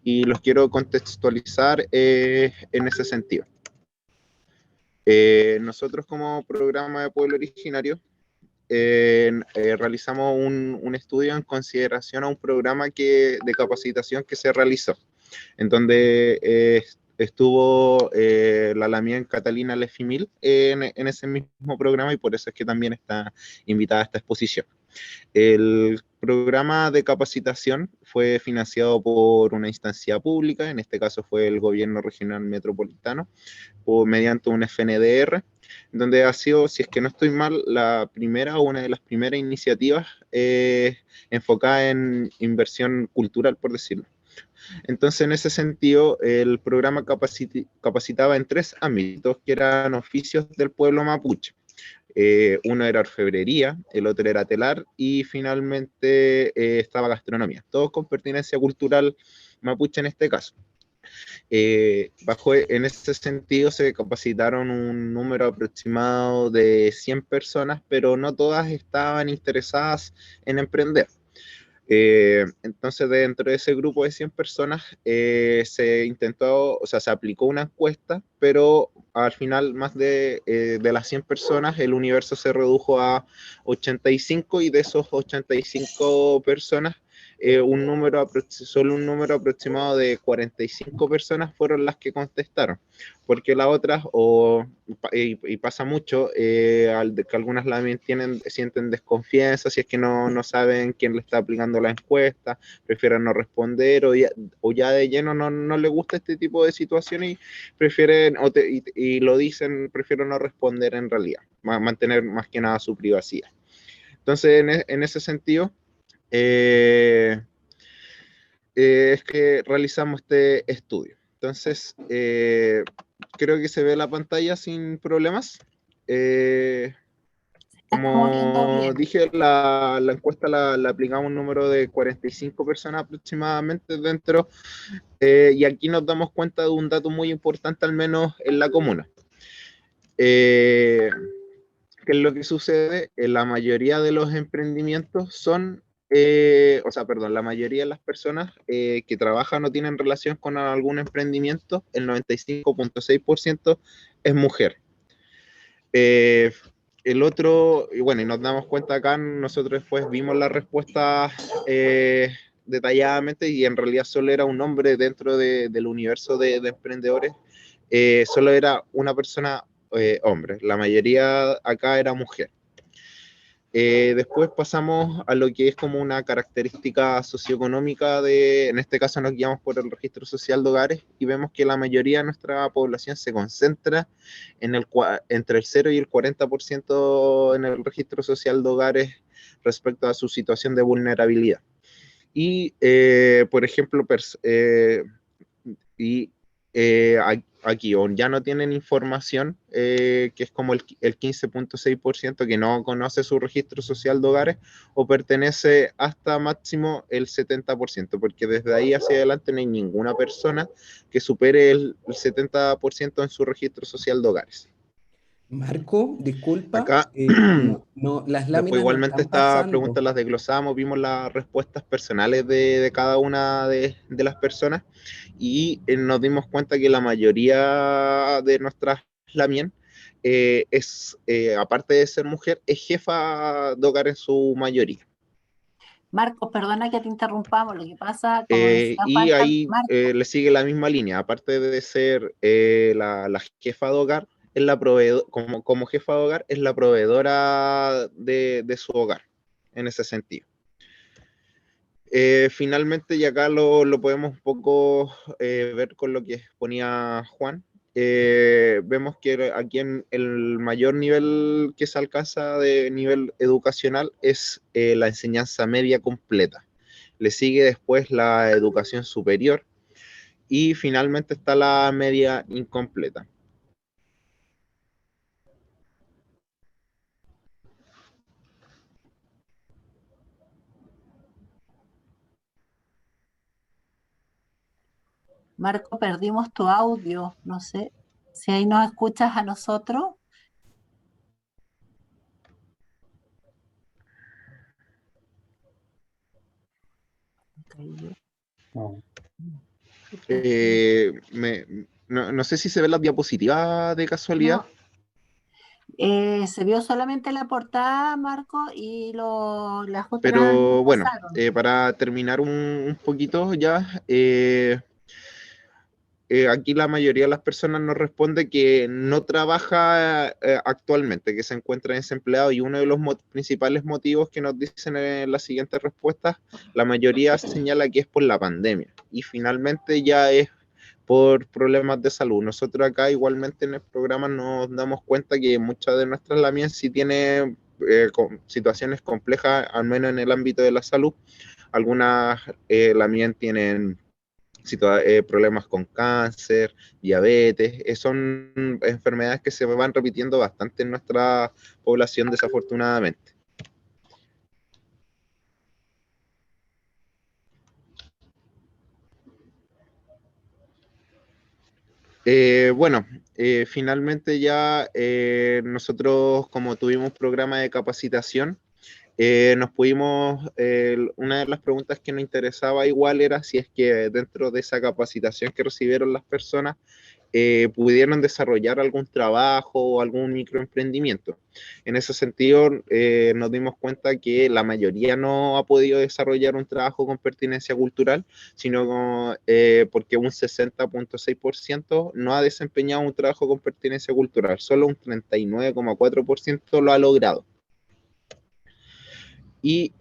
Y los quiero contextualizar en ese sentido. Nosotros como programa de pueblo originario realizamos un estudio en consideración a un programa de capacitación que se realizó, en donde estuvo la Lamien Catalina Lefimil en ese mismo programa, y por eso es que también está invitada a esta exposición. El programa de capacitación fue financiado por una instancia pública, en este caso fue el Gobierno Regional Metropolitano, mediante un FNDR, donde ha sido, si es que no estoy mal, la primera o una de las primeras iniciativas enfocada en inversión cultural, por decirlo. Entonces, en ese sentido, el programa capacitaba en 3 ámbitos, que eran oficios del pueblo mapuche. Uno era orfebrería, el otro era telar, y finalmente estaba gastronomía, todos con pertinencia cultural mapuche en este caso. En ese sentido se capacitaron un número aproximado de 100 personas, pero no todas estaban interesadas en emprender. Entonces, dentro de ese grupo de 100 personas se aplicó una encuesta, pero al final más de las 100 personas el universo se redujo a 85, y de esos 85 personas solo un número aproximado de 45 personas fueron las que contestaron, porque las otras, y pasa mucho, que algunas también sienten desconfianza, si es que no saben quién le está aplicando la encuesta, prefieren no responder, o ya de lleno no les gusta este tipo de situaciones y prefieren, y lo dicen, prefieren no responder en realidad, mantener más que nada su privacidad. Entonces, en ese sentido, es que realizamos este estudio. Entonces, creo que se ve la pantalla sin problemas. Como dije, la encuesta la aplicamos un número de 45 personas aproximadamente dentro, y aquí nos damos cuenta de un dato muy importante, al menos en la comuna. ¿Qué es lo que sucede? La mayoría de los emprendimientos la mayoría de las personas que trabajan o tienen relación con algún emprendimiento, el 95.6% es mujer. El otro, y nos damos cuenta acá, nosotros después vimos la respuesta detalladamente, y en realidad solo era un hombre dentro del universo de emprendedores, solo era una persona hombre, la mayoría acá era mujer. Después pasamos a lo que es como una característica socioeconómica en este caso nos guiamos por el registro social de hogares y vemos que la mayoría de nuestra población se concentra entre el 0 y el 40% en el registro social de hogares respecto a su situación de vulnerabilidad. Y, por ejemplo, aquí o ya no tienen información, que es como el 15.6% que no conoce su registro social de hogares, o pertenece hasta máximo el 70%, porque desde ahí hacia adelante no hay ninguna persona que supere el 70% en su registro social de hogares. Marco, disculpa, Acá, no, las después láminas no igualmente están esta pregunta pasando. las desglosamos, vimos las respuestas personales de cada una de las personas y nos dimos cuenta que la mayoría de nuestras Lamien aparte de ser mujer, es jefa de hogar en su mayoría. Marcos, perdona que te interrumpamos, lo que pasa, como decía Y Juan, ahí Marcos, le sigue la misma línea, aparte de ser la jefa de hogar, es la como jefa de hogar, es la proveedora de su hogar, en ese sentido. Finalmente, y acá lo podemos un poco ver con lo que ponía Juan, vemos que aquí en el mayor nivel que se alcanza de nivel educacional es la enseñanza media completa. Le sigue después la educación superior y finalmente está la media incompleta. Marco, perdimos tu audio, no sé si ahí nos escuchas a nosotros. No. No sé si se ve la diapositiva de casualidad. No, se vio solamente la portada, Marco, y las otras no Pero bueno, pasaron. para terminar un poquito ya, aquí la mayoría de las personas nos responde que no trabaja actualmente, que se encuentra desempleado, y uno de los principales motivos que nos dicen en las siguientes respuestas, la mayoría señala que es por la pandemia, y finalmente ya es por problemas de salud. Nosotros acá igualmente en el programa nos damos cuenta que muchas de nuestras lamien sí tienen situaciones complejas, al menos en el ámbito de la salud. Algunas lamien tienen problemas con cáncer, diabetes, son enfermedades que se van repitiendo bastante en nuestra población desafortunadamente. Bueno, finalmente ya nosotros como tuvimos programa de capacitación, nos pudimos, una de las preguntas que nos interesaba igual era si es que dentro de esa capacitación que recibieron las personas, pudieron desarrollar algún trabajo o algún microemprendimiento. En ese sentido, nos dimos cuenta que la mayoría no ha podido desarrollar un trabajo con pertinencia cultural, sino porque un 60.6% no ha desempeñado un trabajo con pertinencia cultural, solo un 39.4% lo ha logrado. Y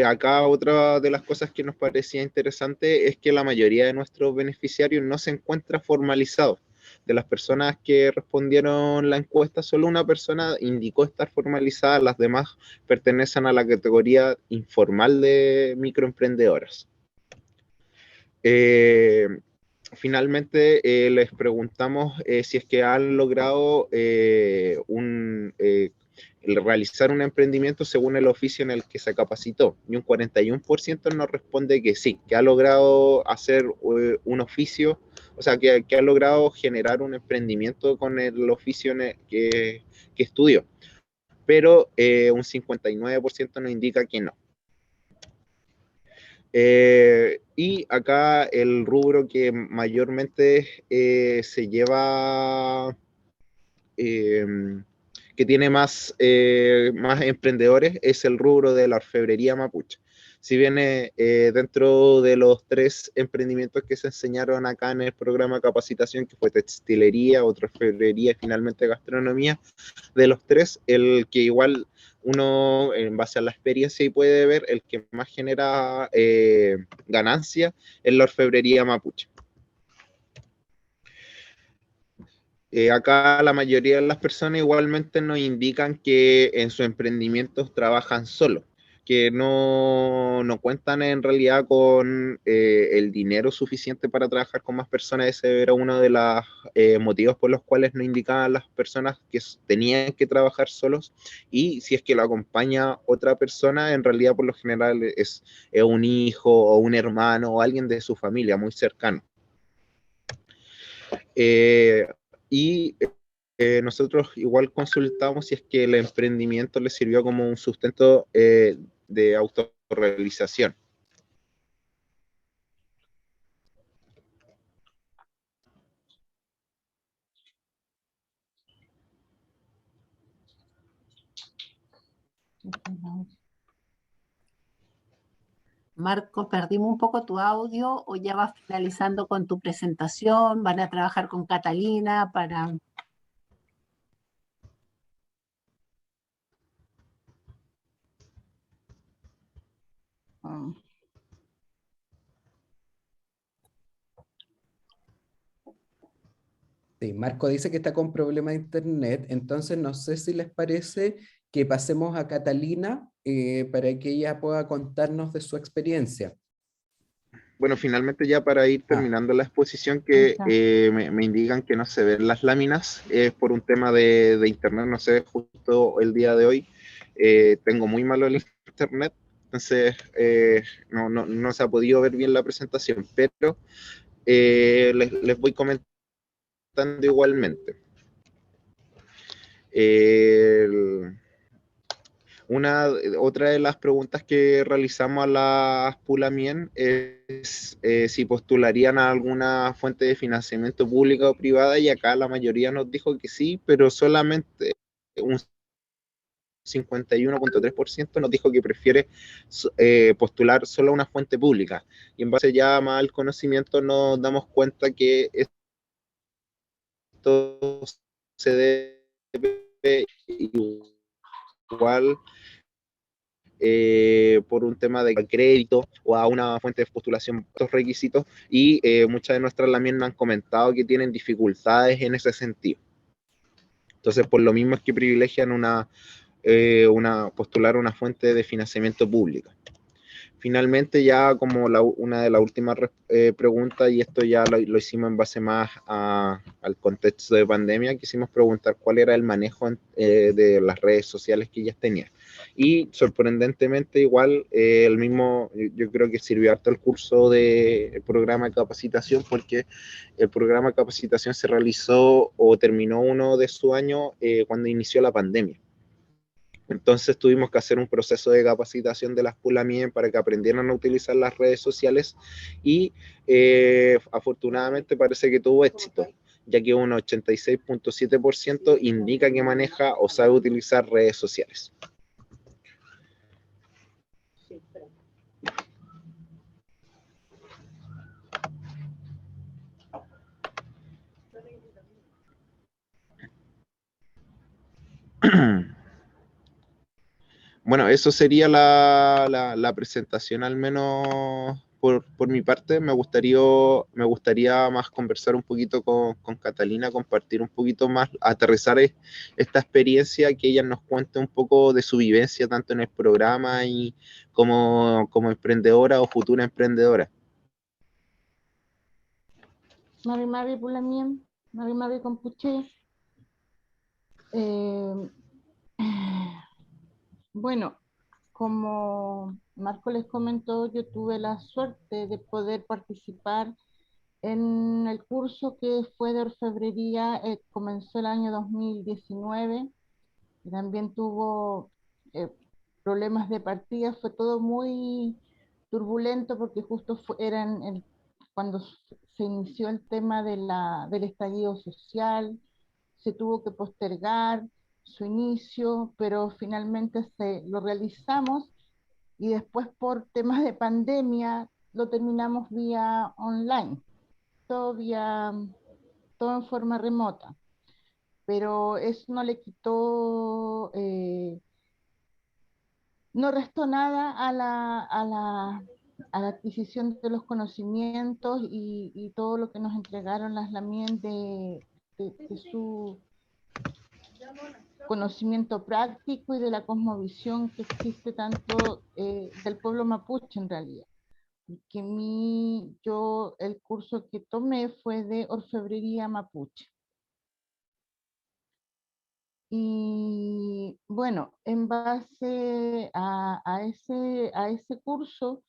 acá otra de las cosas que nos parecía interesante es que la mayoría de nuestros beneficiarios no se encuentra formalizado. De las personas que respondieron la encuesta, solo una persona indicó estar formalizada, las demás pertenecen a la categoría informal de microemprendedoras. Finalmente, les preguntamos si es que han logrado realizar un emprendimiento según el oficio en el que se capacitó, y un 41% nos responde que sí, que ha logrado hacer un oficio, o sea, que ha logrado generar un emprendimiento con el oficio que estudió, pero un 59% nos indica que no. Y acá el rubro que mayormente se lleva, que tiene más emprendedores, es el rubro de la orfebrería mapuche. Si bien dentro de los 3 emprendimientos que se enseñaron acá en el programa de capacitación, que fue textilería, otra orfebrería y finalmente gastronomía, de los 3, el que igual uno en base a la experiencia y puede ver el que más genera ganancia es la orfebrería mapuche. Acá la mayoría de las personas igualmente nos indican que en sus emprendimientos trabajan solos, que no cuentan en realidad con el dinero suficiente para trabajar con más personas. Ese era uno de los motivos por los cuales nos indicaban las personas que tenían que trabajar solos, y si es que lo acompaña otra persona, en realidad por lo general es un hijo o un hermano o alguien de su familia muy cercano. Y nosotros igual consultamos si es que el emprendimiento le sirvió como un sustento de autorrealización. Marco, perdimos un poco tu audio o ya vas finalizando con tu presentación, van a trabajar con Catalina para... Ah, Sí, Marco dice que está con problema de internet, entonces no sé si les parece que pasemos a Catalina para que ella pueda contarnos de su experiencia. Bueno, finalmente ya para ir terminando la exposición, que me indican que no se ven las láminas, es por un tema de internet, no sé, justo el día de hoy tengo muy malo el internet, entonces no se ha podido ver bien la presentación, pero les voy comentando igualmente. Otra de las preguntas que realizamos a las Pulamien es si postularían a alguna fuente de financiamiento pública o privada, y acá la mayoría nos dijo que sí, pero solamente un 51.3% nos dijo que prefiere postular solo a una fuente pública. Y en base ya más al conocimiento nos damos cuenta que esto se debe igual por un tema de crédito o a una fuente de postulación, estos requisitos, y muchas de nuestras también me han comentado que tienen dificultades en ese sentido. Entonces, por lo mismo es que privilegian postular una fuente de financiamiento pública. Finalmente, ya como una de las últimas preguntas, y esto ya lo hicimos en base más al contexto de pandemia, quisimos preguntar cuál era el manejo de las redes sociales que ellas tenían. Y sorprendentemente, igual, yo creo que sirvió harto el curso de programa de capacitación, porque el programa de capacitación se realizó o terminó uno de su año cuando inició la pandemia. Entonces tuvimos que hacer un proceso de capacitación de las Pulamien para que aprendieran a utilizar las redes sociales, y afortunadamente parece que tuvo éxito, ya que un 86.7% indica que maneja o sabe utilizar redes sociales. Bueno, eso sería la presentación, al menos por mi parte. Me gustaría más conversar un poquito con Catalina, compartir un poquito más, aterrizar esta experiencia, que ella nos cuente un poco de su vivencia, tanto en el programa y como emprendedora o futura emprendedora. Mari Pulamien, Mari Compuche. Bueno, como Marco les comentó, yo tuve la suerte de poder participar en el curso que fue de orfebrería, comenzó el año 2019, y también tuvo eh, problemas de partida, fue todo muy turbulento porque justo cuando se inició el tema del estallido social, se tuvo que postergar su inicio, pero finalmente lo realizamos, y después por temas de pandemia lo terminamos vía online, todo todo en forma remota. Pero eso no le quitó no restó nada a la adquisición de los conocimientos y todo lo que nos entregaron las LAMIEN de su conocimiento práctico y de la cosmovisión que existe tanto del pueblo mapuche en realidad. Que el curso que tomé fue de orfebrería mapuche. Y bueno, en base a ese curso,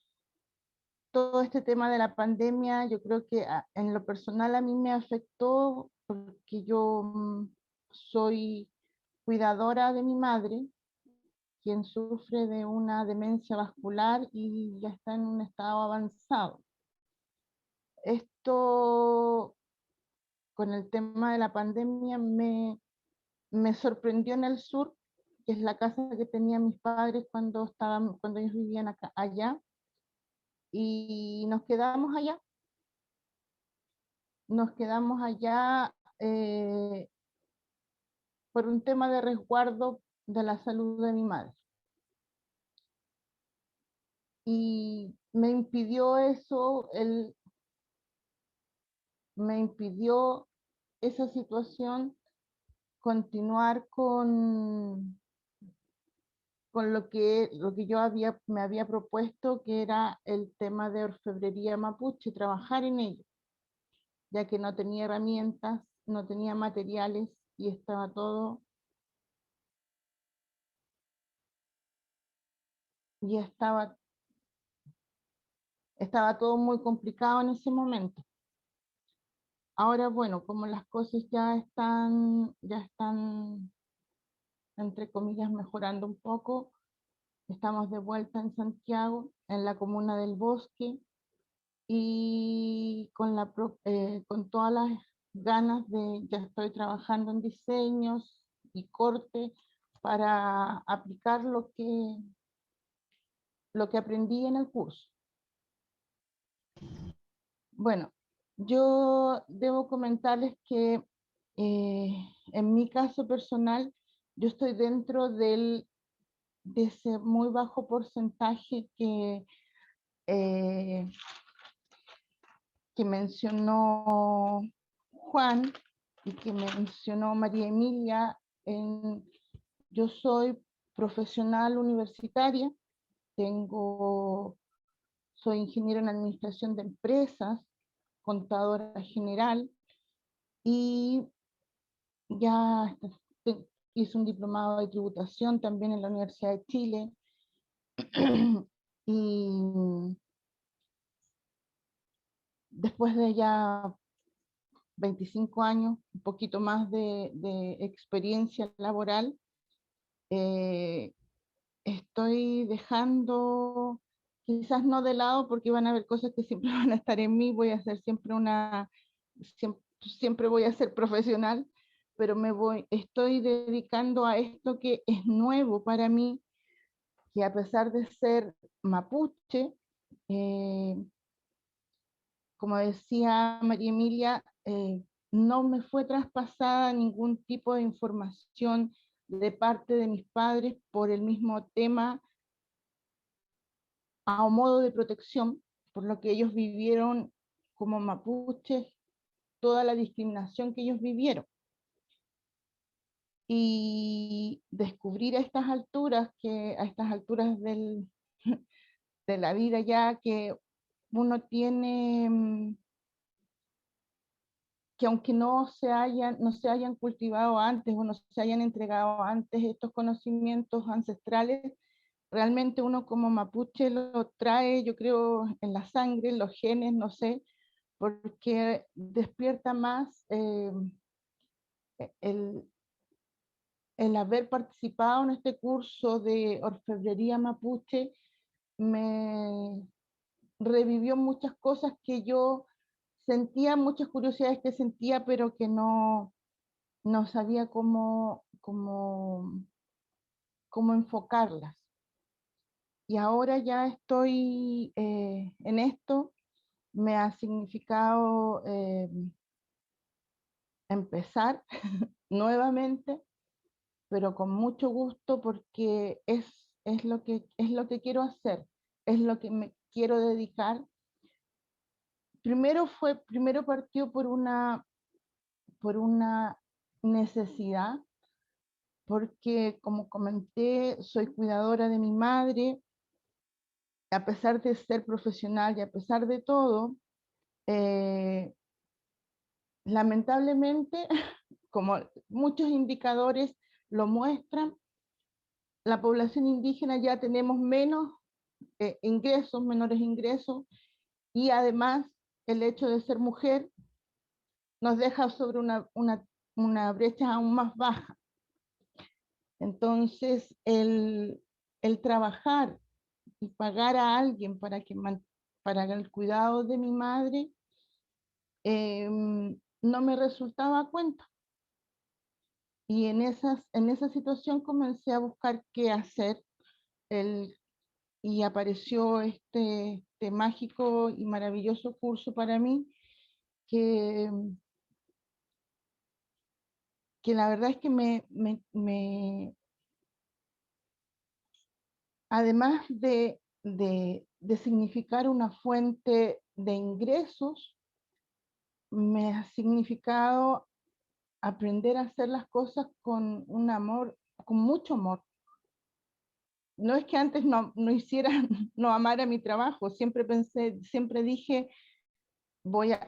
todo este tema de la pandemia, yo creo que en lo personal a mí me afectó porque yo soy cuidadora de mi madre, quien sufre de una demencia vascular y ya está en un estado avanzado. Esto, con el tema de la pandemia, me sorprendió en el sur, que es la casa que tenían mis padres cuando ellos vivían allá, y nos quedamos allá. Nos quedamos allá por un tema de resguardo de la salud de mi madre. Y me impidió eso, me impidió esa situación continuar con lo que yo me había propuesto, que era el tema de orfebrería mapuche, trabajar en ello, ya que no tenía herramientas, no tenía materiales y estaba estaba todo muy complicado en ese momento. Ahora, bueno, como las cosas ya están, entre comillas, mejorando un poco, estamos de vuelta en Santiago, en la comuna del Bosque, y con todas las ganas ya estoy trabajando en diseños y corte para aplicar lo que aprendí en el curso. Bueno, yo debo comentarles que en mi caso personal, yo estoy dentro de ese muy bajo porcentaje eh, que mencionó Juan y que mencionó María Emilia. Yo soy profesional universitaria, soy ingeniero en administración de empresas, contadora general, y ya hice un diplomado de tributación también en la Universidad de Chile. Y después de ya 25 años, un poquito más de experiencia laboral, estoy dejando, quizás no de lado, porque van a haber cosas que siempre van a estar en mí, voy a ser siempre voy a ser profesional, pero estoy dedicando a esto que es nuevo para mí, que a pesar de ser mapuche, como decía María Emilia, no me fue traspasada ningún tipo de información de parte de mis padres por el mismo tema a modo de protección, por lo que ellos vivieron como mapuches, toda la discriminación que ellos vivieron. Y descubrir a estas alturas de la vida ya, que uno tiene, que aunque no se hayan cultivado antes o no se hayan entregado antes estos conocimientos ancestrales, realmente uno como mapuche lo trae, yo creo, en la sangre, en los genes, no sé, porque despierta más el haber participado en este curso de orfebrería mapuche. Me revivió muchas cosas que yo sentía, muchas curiosidades que sentía, pero que no sabía cómo enfocarlas. Y ahora ya estoy en esto, me ha significado empezar nuevamente, pero con mucho gusto, porque es es lo que quiero hacer, es lo que me quiero dedicar. Primero partió por una necesidad, porque como comenté, soy cuidadora de mi madre, a pesar de ser profesional y a pesar de todo, lamentablemente, como muchos indicadores lo muestran, la población indígena ya tenemos menos menores ingresos, y además el hecho de ser mujer nos deja sobre una brecha aún más baja. Entonces, el trabajar y pagar a alguien para el cuidado de mi madre no me resultaba a cuenta. Y en esa situación comencé a buscar qué hacer, y apareció este mágico y maravilloso curso para mí, que la verdad es que además de significar una fuente de ingresos, me ha significado aprender a hacer las cosas con un amor, con mucho amor. No es que antes no hiciera, no amara mi trabajo, siempre dije,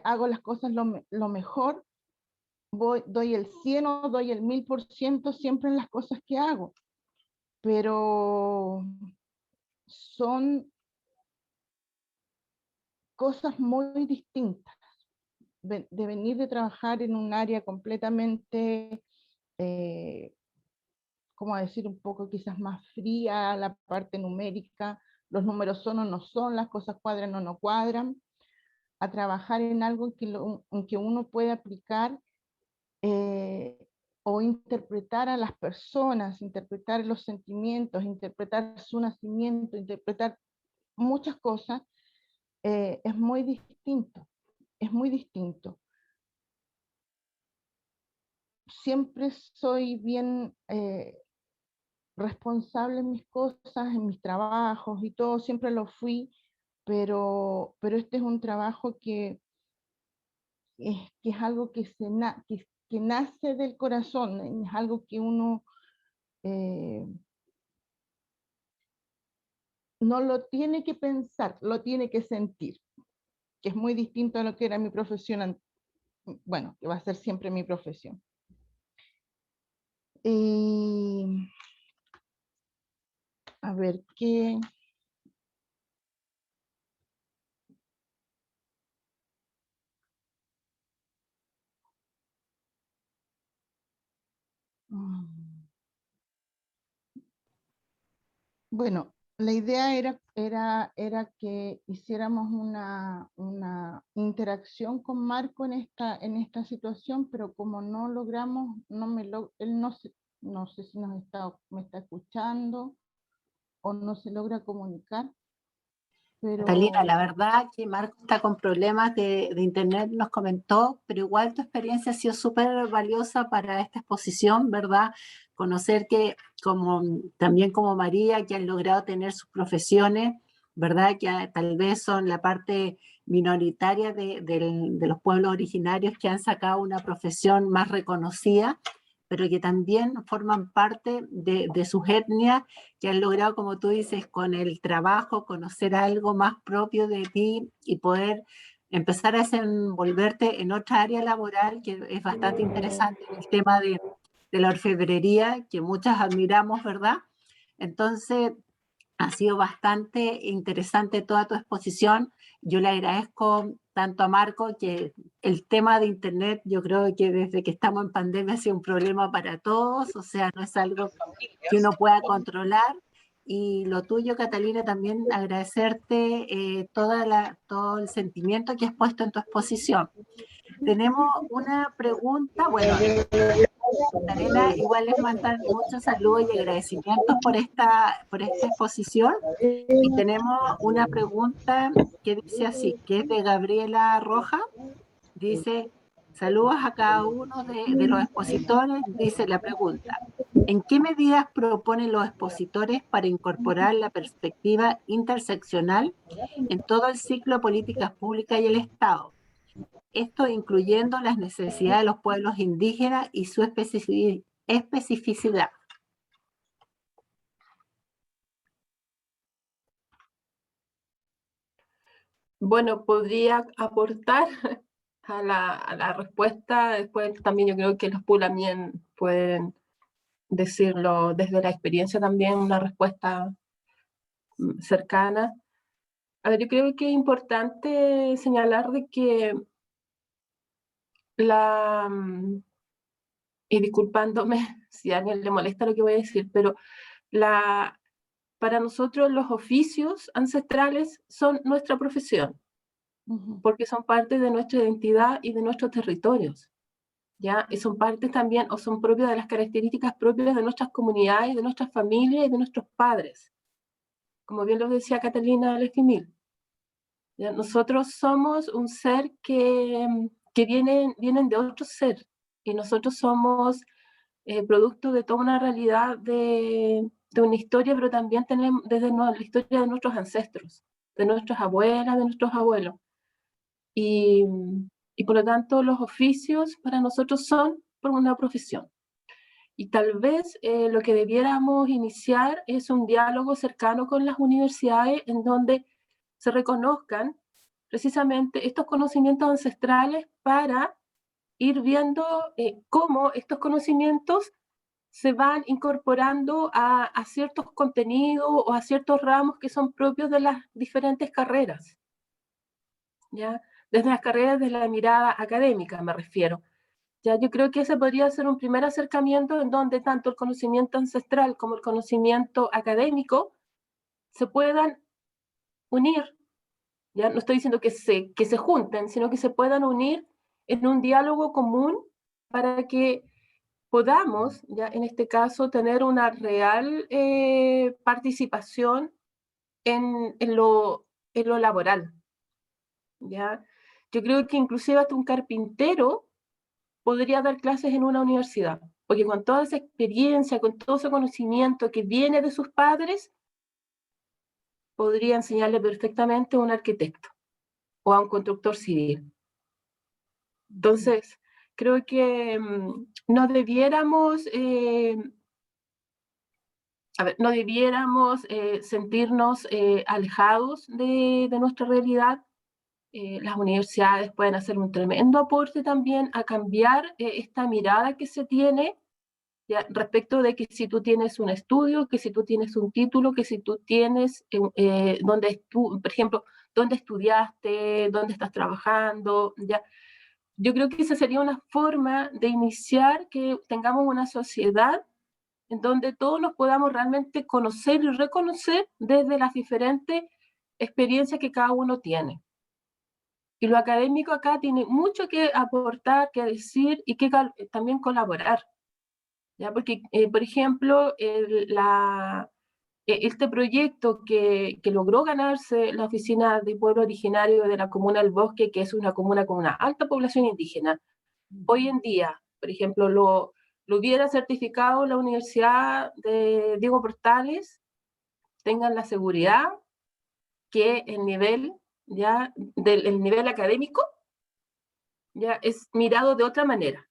hago las cosas lo mejor, doy el 100 o doy el 1000% siempre en las cosas que hago, pero son cosas muy distintas, de venir de trabajar en un área completamente, ¿cómo decir? Un poco quizás más fría, la parte numérica, los números son o no son, las cosas cuadran o no cuadran, a trabajar en algo en que uno puede aplicar o interpretar a las personas, interpretar los sentimientos, interpretar su nacimiento, interpretar muchas cosas, es muy distinto, es muy distinto. Siempre soy bien responsable en mis cosas, en mis trabajos y todo, siempre lo fui, pero este es un trabajo que es algo que nace del corazón, es algo que uno no lo tiene que pensar, lo tiene que sentir, que es muy distinto a lo que era mi profesión, bueno, que va a ser siempre mi profesión. A ver, ¿qué? Bueno, la idea era que hiciéramos una interacción con Marco en esta situación, pero como no logramos, él no sé si me está escuchando o no se logra comunicar. Catalina, la verdad que Marco está con problemas de internet, nos comentó, pero igual tu experiencia ha sido súper valiosa para esta exposición, ¿verdad? Conocer que también como María, que han logrado tener sus profesiones, ¿verdad? Que tal vez son la parte minoritaria de los pueblos originarios que han sacado una profesión más reconocida, pero que también forman parte de sus etnias, que han logrado, como tú dices, con el trabajo, conocer algo más propio de ti y poder empezar a desenvolverte en otra área laboral que es bastante interesante, el tema de la orfebrería, que muchas admiramos, ¿verdad? Entonces, ha sido bastante interesante toda tu exposición. Yo le agradezco tanto a Marco, que el tema de internet, yo creo que desde que estamos en pandemia ha sido un problema para todos, o sea, no es algo que uno pueda controlar. Y lo tuyo, Catalina, también agradecerte todo el sentimiento que has puesto en tu exposición. Tenemos una pregunta, bueno, Arena, igual les mandan muchos saludos y agradecimientos por esta exposición. Y tenemos una pregunta que dice así, que es de Gabriela Roja. Dice, Saludos a cada uno de los expositores. Dice la pregunta: ¿en qué medidas proponen los expositores para incorporar la perspectiva interseccional en todo el ciclo de políticas públicas y el Estado? Esto incluyendo las necesidades de los pueblos indígenas y su especificidad. Bueno, podría aportar a la respuesta. Después también yo creo que los también pueden decirlo desde la experiencia también, una respuesta cercana. A ver, yo creo que es importante señalar de que y disculpándome si a alguien le molesta lo que voy a decir, pero para nosotros los oficios ancestrales son nuestra profesión, porque son parte de nuestra identidad y de nuestros territorios, ¿ya? Y son parte también, o son propios de las características propias de nuestras comunidades, de nuestras familias y de nuestros padres. Como bien lo decía Catalina Lefimil, ¿ya? Nosotros somos un ser que vienen de otro ser, y nosotros somos producto de toda una realidad de una historia, pero también tenemos desde la historia de nuestros ancestros, de nuestras abuelas, de nuestros abuelos. Y por lo tanto los oficios para nosotros son por una profesión. Y tal vez lo que debiéramos iniciar es un diálogo cercano con las universidades en donde se reconozcan precisamente estos conocimientos ancestrales para ir viendo cómo estos conocimientos se van incorporando a ciertos contenidos o a ciertos ramos que son propios de las diferentes carreras, ¿ya? Desde las carreras de la mirada académica me refiero. Ya, yo creo que ese podría ser un primer acercamiento en donde tanto el conocimiento ancestral como el conocimiento académico se puedan unir. Ya no estoy diciendo que se junten, sino que se puedan unir en un diálogo común para que podamos, ya en este caso, tener una real participación en lo laboral. ¿Ya? Yo creo que inclusive hasta un carpintero podría dar clases en una universidad, porque con toda esa experiencia, con todo ese conocimiento que viene de sus padres, podría enseñarle perfectamente a un arquitecto o a un constructor civil. Entonces, creo que no debiéramos sentirnos alejados de nuestra realidad. Las universidades pueden hacer un tremendo aporte también a cambiar esta mirada que se tiene, ¿ya? Respecto de que si tú tienes un estudio, que si tú tienes un título, que si tú tienes, por ejemplo, dónde estudiaste, dónde estás trabajando, ¿ya? Yo creo que esa sería una forma de iniciar que tengamos una sociedad en donde todos nos podamos realmente conocer y reconocer desde las diferentes experiencias que cada uno tiene. Y lo académico acá tiene mucho que aportar, que decir y que también colaborar, ¿ya? Porque, por ejemplo, este proyecto que logró ganarse la Oficina de Pueblo Originario de la Comuna del Bosque, que es una comuna con una alta población indígena, hoy en día, por ejemplo, lo hubiera certificado la Universidad de Diego Portales, tengan la seguridad que el nivel, ya, el nivel académico ya es mirado de otra manera.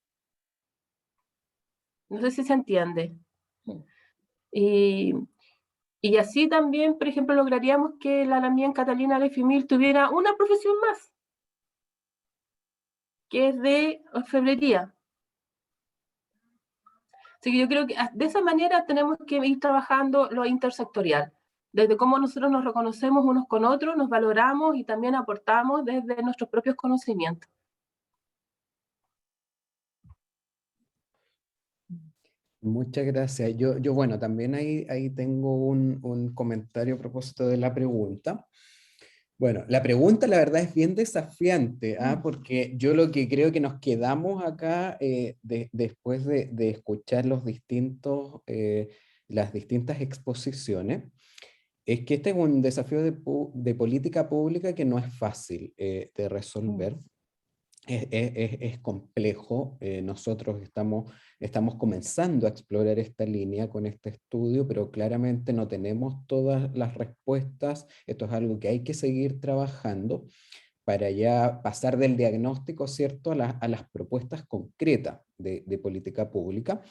No sé si se entiende. Y así también, por ejemplo, lograríamos que la Lamien Catalina Lefimil tuviera una profesión más, que es de orfebrería. Así que yo creo que de esa manera tenemos que ir trabajando lo intersectorial, desde cómo nosotros nos reconocemos unos con otros, nos valoramos y también aportamos desde nuestros propios conocimientos. Muchas gracias. Yo bueno, también ahí tengo un comentario a propósito de la pregunta. Bueno, la pregunta la verdad es bien desafiante, porque yo lo que creo que nos quedamos acá después de escuchar las distintas exposiciones, es que este es un desafío de política pública que no es fácil de resolver. es complejo. Nosotros estamos comenzando a explorar esta línea con este estudio, pero claramente no tenemos todas las respuestas. Esto es algo que hay que seguir trabajando para ya pasar del diagnóstico, ¿cierto?, a las propuestas concretas de política pública.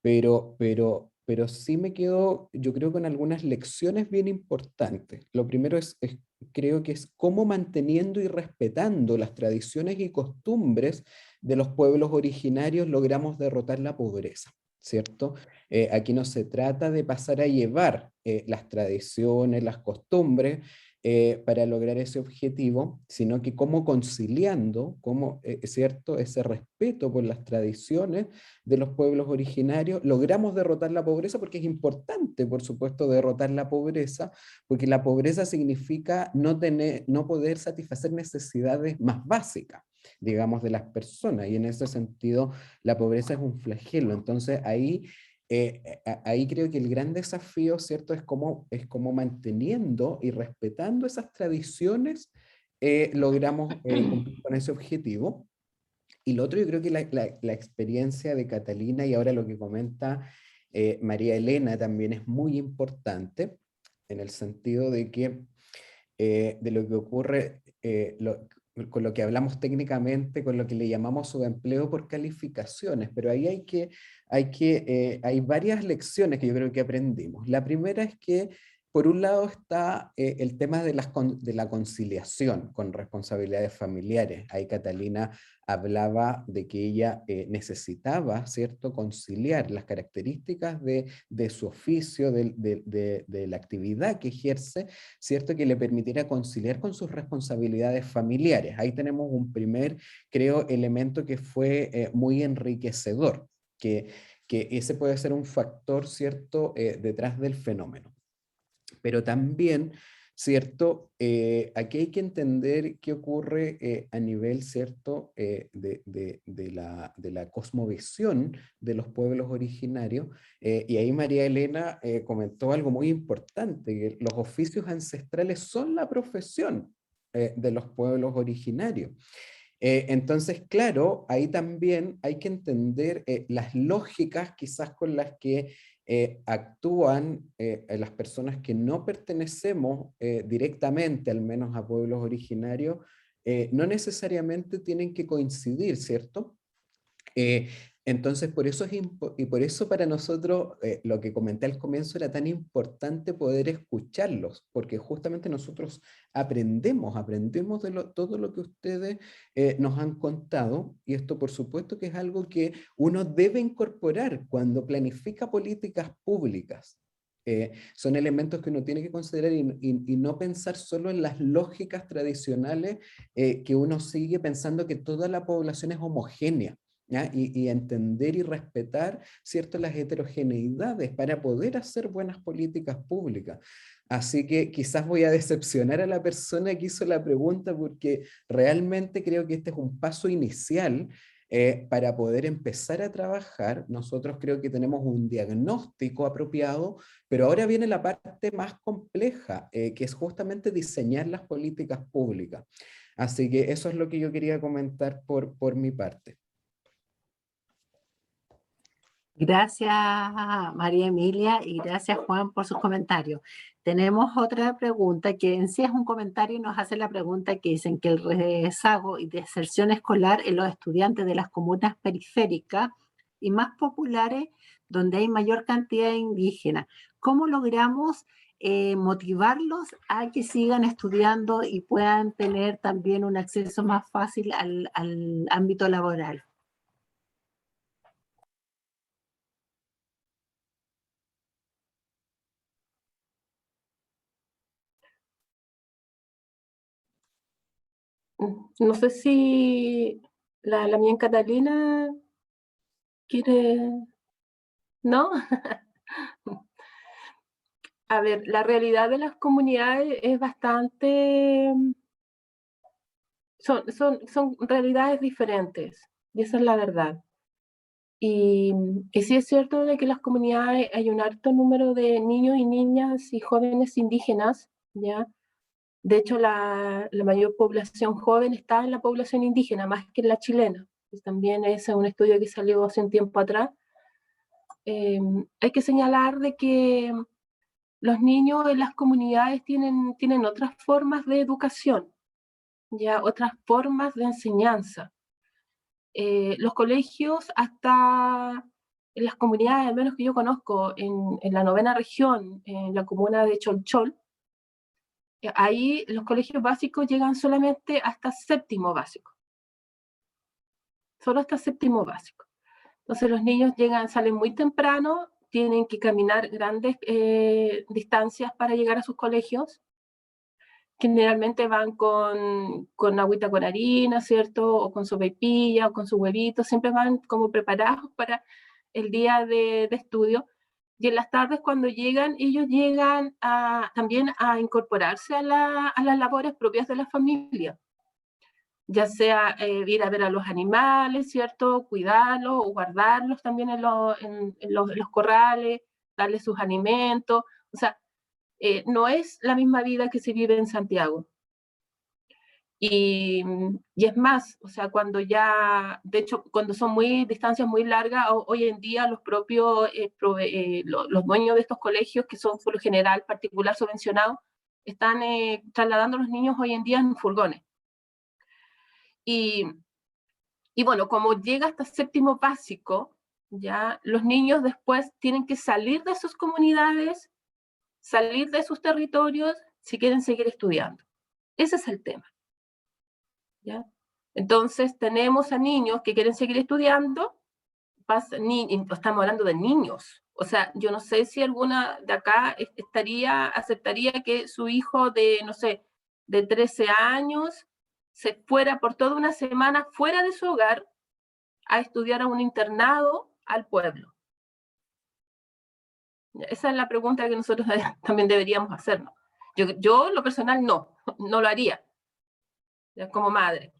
Pero sí me quedo, yo creo, con algunas lecciones bien importantes. Lo primero creo que es cómo manteniendo y respetando las tradiciones y costumbres de los pueblos originarios logramos derrotar la pobreza, ¿cierto? Aquí no se trata de pasar a llevar las tradiciones, las costumbres, para lograr ese objetivo, sino que cómo conciliando, ¿cierto?, ese respeto por las tradiciones de los pueblos originarios, logramos derrotar la pobreza, porque es importante, por supuesto, derrotar la pobreza, porque la pobreza significa no poder satisfacer necesidades más básicas, digamos, de las personas, y en ese sentido la pobreza es un flagelo. Entonces ahí creo que el gran desafío, ¿cierto?, es cómo manteniendo y respetando esas tradiciones logramos cumplir con ese objetivo. Y lo otro, yo creo que la experiencia de Catalina y ahora lo que comenta María Elena también es muy importante, en el sentido de que de lo que ocurre con lo que hablamos técnicamente, con lo que le llamamos subempleo por calificaciones, pero ahí hay varias lecciones que yo creo que aprendimos. La primera es que por un lado está el tema de la conciliación con responsabilidades familiares. Ahí Catalina hablaba de que ella necesitaba, ¿cierto?, conciliar las características de su oficio, de la actividad que ejerce, ¿cierto?, que le permitiera conciliar con sus responsabilidades familiares. Ahí tenemos un primer, creo, elemento que fue muy enriquecedor, que ese puede ser un factor, ¿cierto?, detrás del fenómeno. Pero también, ¿cierto?, aquí hay que entender qué ocurre a nivel, ¿cierto?, de la cosmovisión de los pueblos originarios, y ahí María Elena comentó algo muy importante, que los oficios ancestrales son la profesión de los pueblos originarios. Entonces, claro, ahí también hay que entender las lógicas quizás con las que actúan las personas que no pertenecemos directamente, al menos a pueblos originarios, no necesariamente tienen que coincidir, ¿cierto? Entonces, por eso para nosotros, lo que comenté al comienzo, era tan importante poder escucharlos, porque justamente nosotros aprendemos de todo lo que ustedes nos han contado, y esto por supuesto que es algo que uno debe incorporar cuando planifica políticas públicas. Son elementos que uno tiene que considerar y no pensar solo en las lógicas tradicionales que uno sigue pensando que toda la población es homogénea. ¿Ya? Y entender y respetar, ¿cierto?, las heterogeneidades para poder hacer buenas políticas públicas. Así que quizás voy a decepcionar a la persona que hizo la pregunta, porque realmente creo que este es un paso inicial para poder empezar a trabajar. Nosotros creo que tenemos un diagnóstico apropiado, pero ahora viene la parte más compleja, que es justamente diseñar las políticas públicas. Así que eso es lo que yo quería comentar por mi parte. Gracias, María Emilia, y gracias, Juan, por sus comentarios. Tenemos otra pregunta que en sí es un comentario y nos hace la pregunta que dicen que el rezago y deserción escolar en los estudiantes de las comunas periféricas y más populares, donde hay mayor cantidad de indígenas, ¿cómo logramos motivarlos a que sigan estudiando y puedan tener también un acceso más fácil al ámbito laboral? No sé si la mía Catalina quiere... ¿No? A ver, la realidad de las comunidades es bastante... Son realidades diferentes, y esa es la verdad. Y sí es cierto de que en las comunidades hay un alto número de niños y niñas y jóvenes indígenas, ¿ya? De hecho, la mayor población joven está en la población indígena, más que en la chilena. También es un estudio que salió hace un tiempo atrás. Hay que señalar de que los niños en las comunidades tienen otras formas de educación, ya otras formas de enseñanza. Los colegios, hasta en las comunidades, al menos que yo conozco, en la 9ª región, en la comuna de Cholchol, ahí los colegios básicos llegan solamente hasta 7º básico. Solo hasta 7º básico. Entonces los niños salen muy temprano, tienen que caminar grandes distancias para llegar a sus colegios. Generalmente van con agüita con harina, ¿cierto? O con sopaipilla, o con sus huevitos. Siempre van como preparados para el día de estudio. Y en las tardes, cuando llegan, ellos llegan también a incorporarse a las labores propias de la familia. Ya sea ir a ver a los animales, ¿cierto? Cuidarlos o guardarlos también en los corrales, darles sus alimentos. O sea, no es la misma vida que se vive en Santiago. Y es más, o sea, de hecho, cuando son distancias muy largas, hoy en día los propios, los dueños de estos colegios, que son por lo general particular subvencionados, están trasladando a los niños hoy en día en furgones. Y bueno, como llega hasta 7º básico, ya los niños después tienen que salir de sus comunidades, salir de sus territorios, si quieren seguir estudiando. Ese es el tema. ¿Ya? Entonces tenemos a niños que quieren seguir estudiando, estamos hablando de niños. O sea, yo no sé si alguna de acá aceptaría que su hijo de, no sé, de 13 años se fuera por toda una semana fuera de su hogar a estudiar a un internado al pueblo. Esa es la pregunta que nosotros también deberíamos hacernos. Yo lo personal no lo haría, como madre.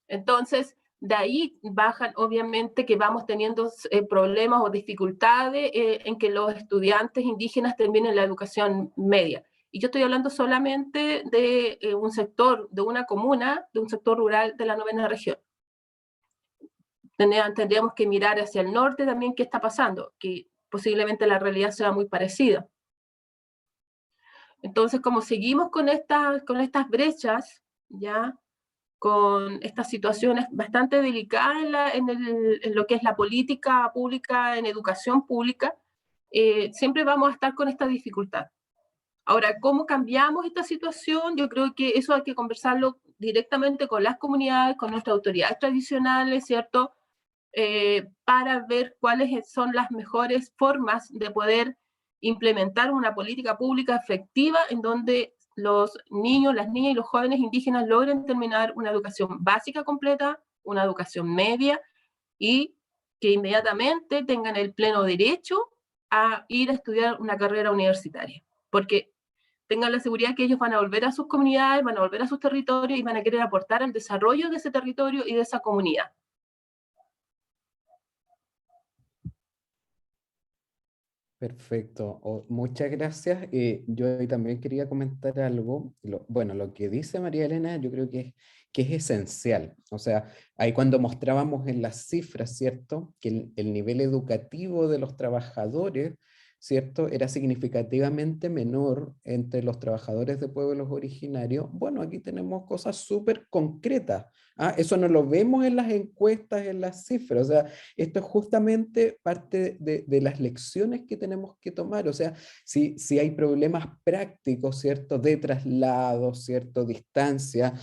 Entonces, de ahí bajan, obviamente, que vamos teniendo problemas o dificultades en que los estudiantes indígenas terminen la educación media. Y yo estoy hablando solamente de un sector, de una comuna, de un sector rural de la 9ª región. Tendríamos que mirar hacia el norte también qué está pasando, que posiblemente la realidad sea muy parecida. Entonces, como seguimos con estas brechas, ya, con estas situaciones bastante delicadas en lo que es la política pública, en educación pública, siempre vamos a estar con esta dificultad. Ahora, ¿cómo cambiamos esta situación? Yo creo que eso hay que conversarlo directamente con las comunidades, con nuestras autoridades tradicionales, ¿cierto? Para ver cuáles son las mejores formas de poder implementar una política pública efectiva en donde los niños, las niñas y los jóvenes indígenas logren terminar una educación básica completa, una educación media, y que inmediatamente tengan el pleno derecho a ir a estudiar una carrera universitaria. Porque tengan la seguridad que ellos van a volver a sus comunidades, van a volver a sus territorios y van a querer aportar al desarrollo de ese territorio y de esa comunidad. Perfecto, muchas gracias. Yo ahí también quería comentar algo. Bueno, lo que dice María Elena yo creo que es esencial. O sea, ahí cuando mostrábamos en las cifras, ¿cierto? Que el nivel educativo de los trabajadores, ¿cierto? Era significativamente menor entre los trabajadores de pueblos originarios. Bueno, aquí tenemos cosas súper concretas. Eso no lo vemos en las encuestas, en las cifras. O sea, esto es justamente parte de las lecciones que tenemos que tomar. O sea, si hay problemas prácticos, ¿cierto? De traslado, ¿cierto? Distancia,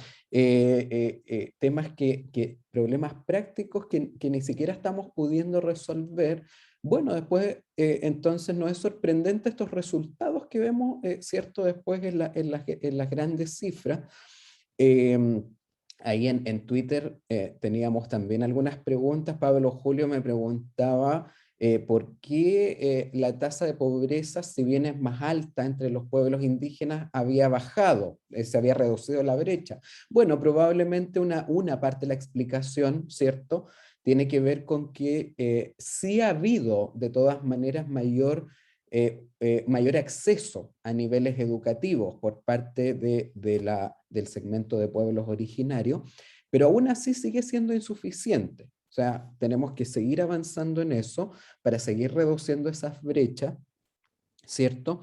temas problemas prácticos que ni siquiera estamos pudiendo resolver. Bueno, después, entonces no es sorprendente estos resultados que vemos, ¿cierto? Después en las grandes cifras. Ahí en Twitter teníamos también algunas preguntas. Pablo Julio me preguntaba por qué la tasa de pobreza, si bien es más alta entre los pueblos indígenas, había bajado, se había reducido la brecha. Bueno, probablemente una parte de la explicación, ¿cierto?, tiene que ver con que sí ha habido de todas maneras mayor mayor acceso a niveles educativos por parte del segmento de pueblos originarios, pero aún así sigue siendo insuficiente. O sea, tenemos que seguir avanzando en eso para seguir reduciendo esas brechas, ¿cierto?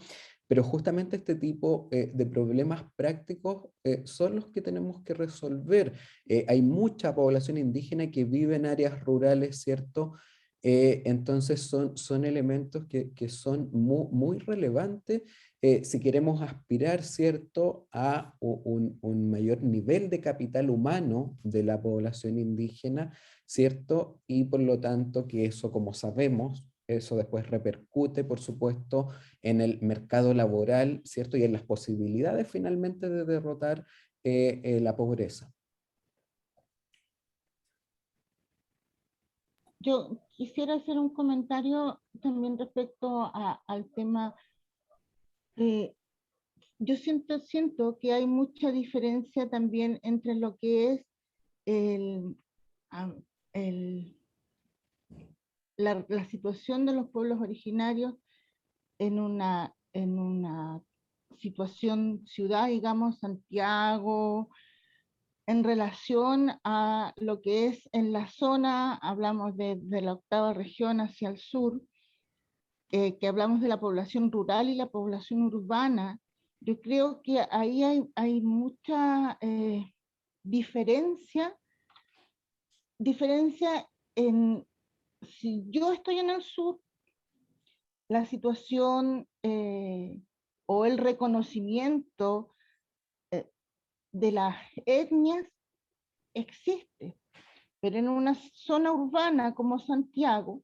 Pero justamente este tipo de problemas prácticos son los que tenemos que resolver. Hay mucha población indígena que vive en áreas rurales, ¿cierto? Entonces son elementos que son muy relevantes si queremos aspirar, ¿cierto?, a un mayor nivel de capital humano de la población indígena, ¿cierto? Y por lo tanto que eso, como sabemos, eso después repercute, por supuesto, en el mercado laboral, ¿cierto? Y en las posibilidades finalmente de derrotar la pobreza. Yo quisiera hacer un comentario también respecto al tema. Yo siento que hay mucha diferencia también entre lo que es la situación de los pueblos originarios en una situación ciudad, digamos, Santiago, en relación a lo que es en la zona, hablamos de la 8ª región hacia el sur, que hablamos de la población rural y la población urbana. Yo creo que ahí hay mucha diferencia en, si yo estoy en el sur, la situación o el reconocimiento de las etnias existe, pero en una zona urbana como Santiago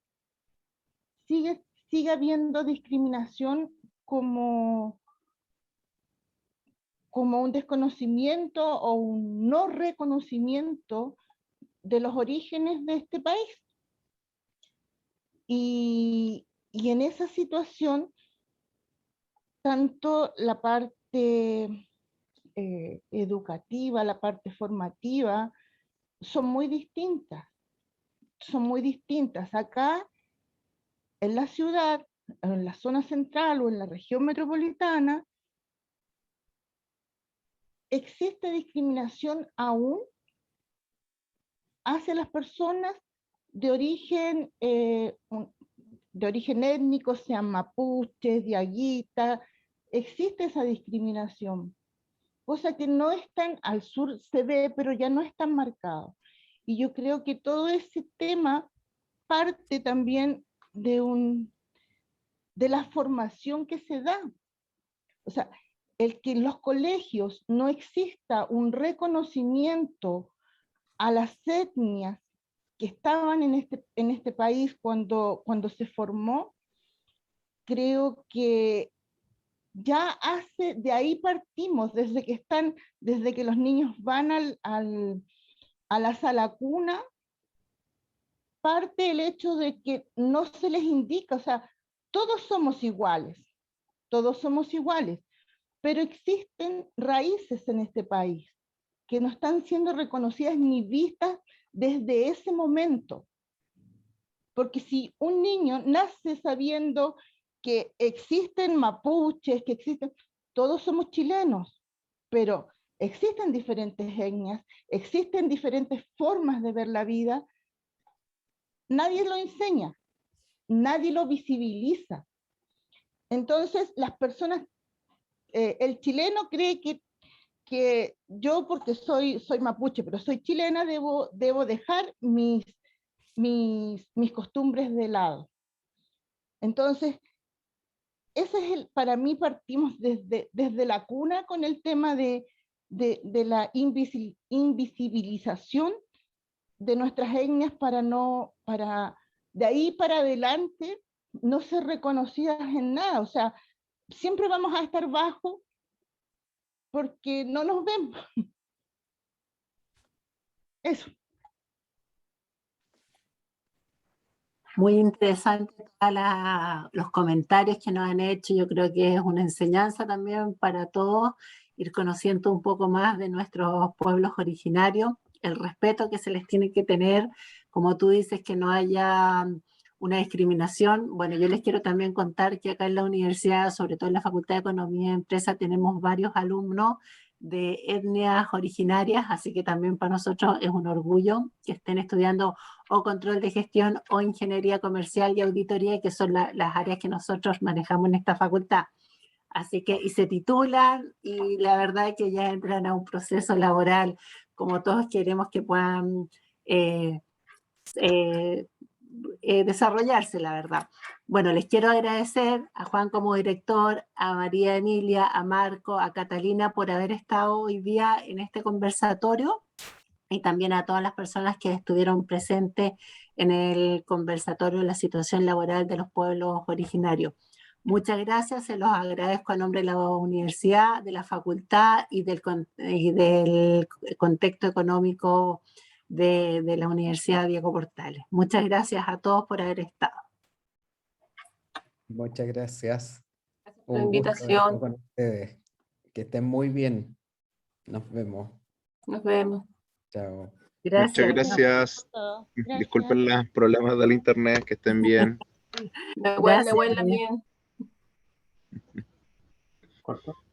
sigue habiendo discriminación como un desconocimiento o un no reconocimiento de los orígenes de este país. Y en esa situación, tanto la parte educativa, la parte formativa, son muy distintas. Acá, en la ciudad, en la zona central o en la región metropolitana, existe discriminación aún hacia las personas de origen étnico, sean mapuches, diaguita. Existe esa discriminación, cosa que no están al sur, se ve, pero ya no es tan marcado. Y yo creo que todo ese tema parte también de la formación que se da. O sea, el que en los colegios no exista un reconocimiento a las etnias que estaban en este país cuando se formó, creo que ya de ahí partimos, desde que los niños van a la sala cuna, parte el hecho de que no se les indica, o sea, todos somos iguales, pero existen raíces en este país que no están siendo reconocidas ni vistas desde ese momento. Porque si un niño nace sabiendo que existen mapuches, todos somos chilenos, pero existen diferentes etnias, existen diferentes formas de ver la vida, nadie lo enseña, nadie lo visibiliza. Entonces las personas, el chileno cree que yo, porque soy mapuche, pero soy chilena, debo dejar mis costumbres de lado. Entonces, ese es para mí partimos desde la cuna con el tema de la invisibilización de nuestras etnias para de ahí para adelante no ser reconocidas en nada. O sea, siempre vamos a estar bajo porque no nos ven. Eso. Muy interesante los comentarios que nos han hecho. Yo creo que es una enseñanza también para todos ir conociendo un poco más de nuestros pueblos originarios, el respeto que se les tiene que tener, como tú dices, que no haya una discriminación. Bueno, yo les quiero también contar que acá en la universidad, sobre todo en la Facultad de Economía y Empresa, tenemos varios alumnos de etnias originarias, así que también para nosotros es un orgullo que estén estudiando o control de gestión o ingeniería comercial y auditoría, que son las áreas que nosotros manejamos en esta facultad. Así que, y se titulan, y la verdad es que ya entran a un proceso laboral, como todos queremos que puedan desarrollarse, la verdad. Bueno, les quiero agradecer a Juan como director, a María Emilia, a Marco, a Catalina por haber estado hoy día en este conversatorio, y también a todas las personas que estuvieron presentes en el conversatorio de la situación laboral de los pueblos originarios. Muchas gracias, se los agradezco a nombre de la universidad, de la facultad y del contexto económico de la Universidad Diego Portales. Muchas gracias a todos por haber estado. Muchas gracias. Por la Un gusto estar invitación. con ustedes. Que estén muy bien. Nos vemos. Nos vemos. Chao. Gracias. Muchas gracias. Disculpen los problemas del internet, que estén bien. Me Gracias. huele bien. Corto.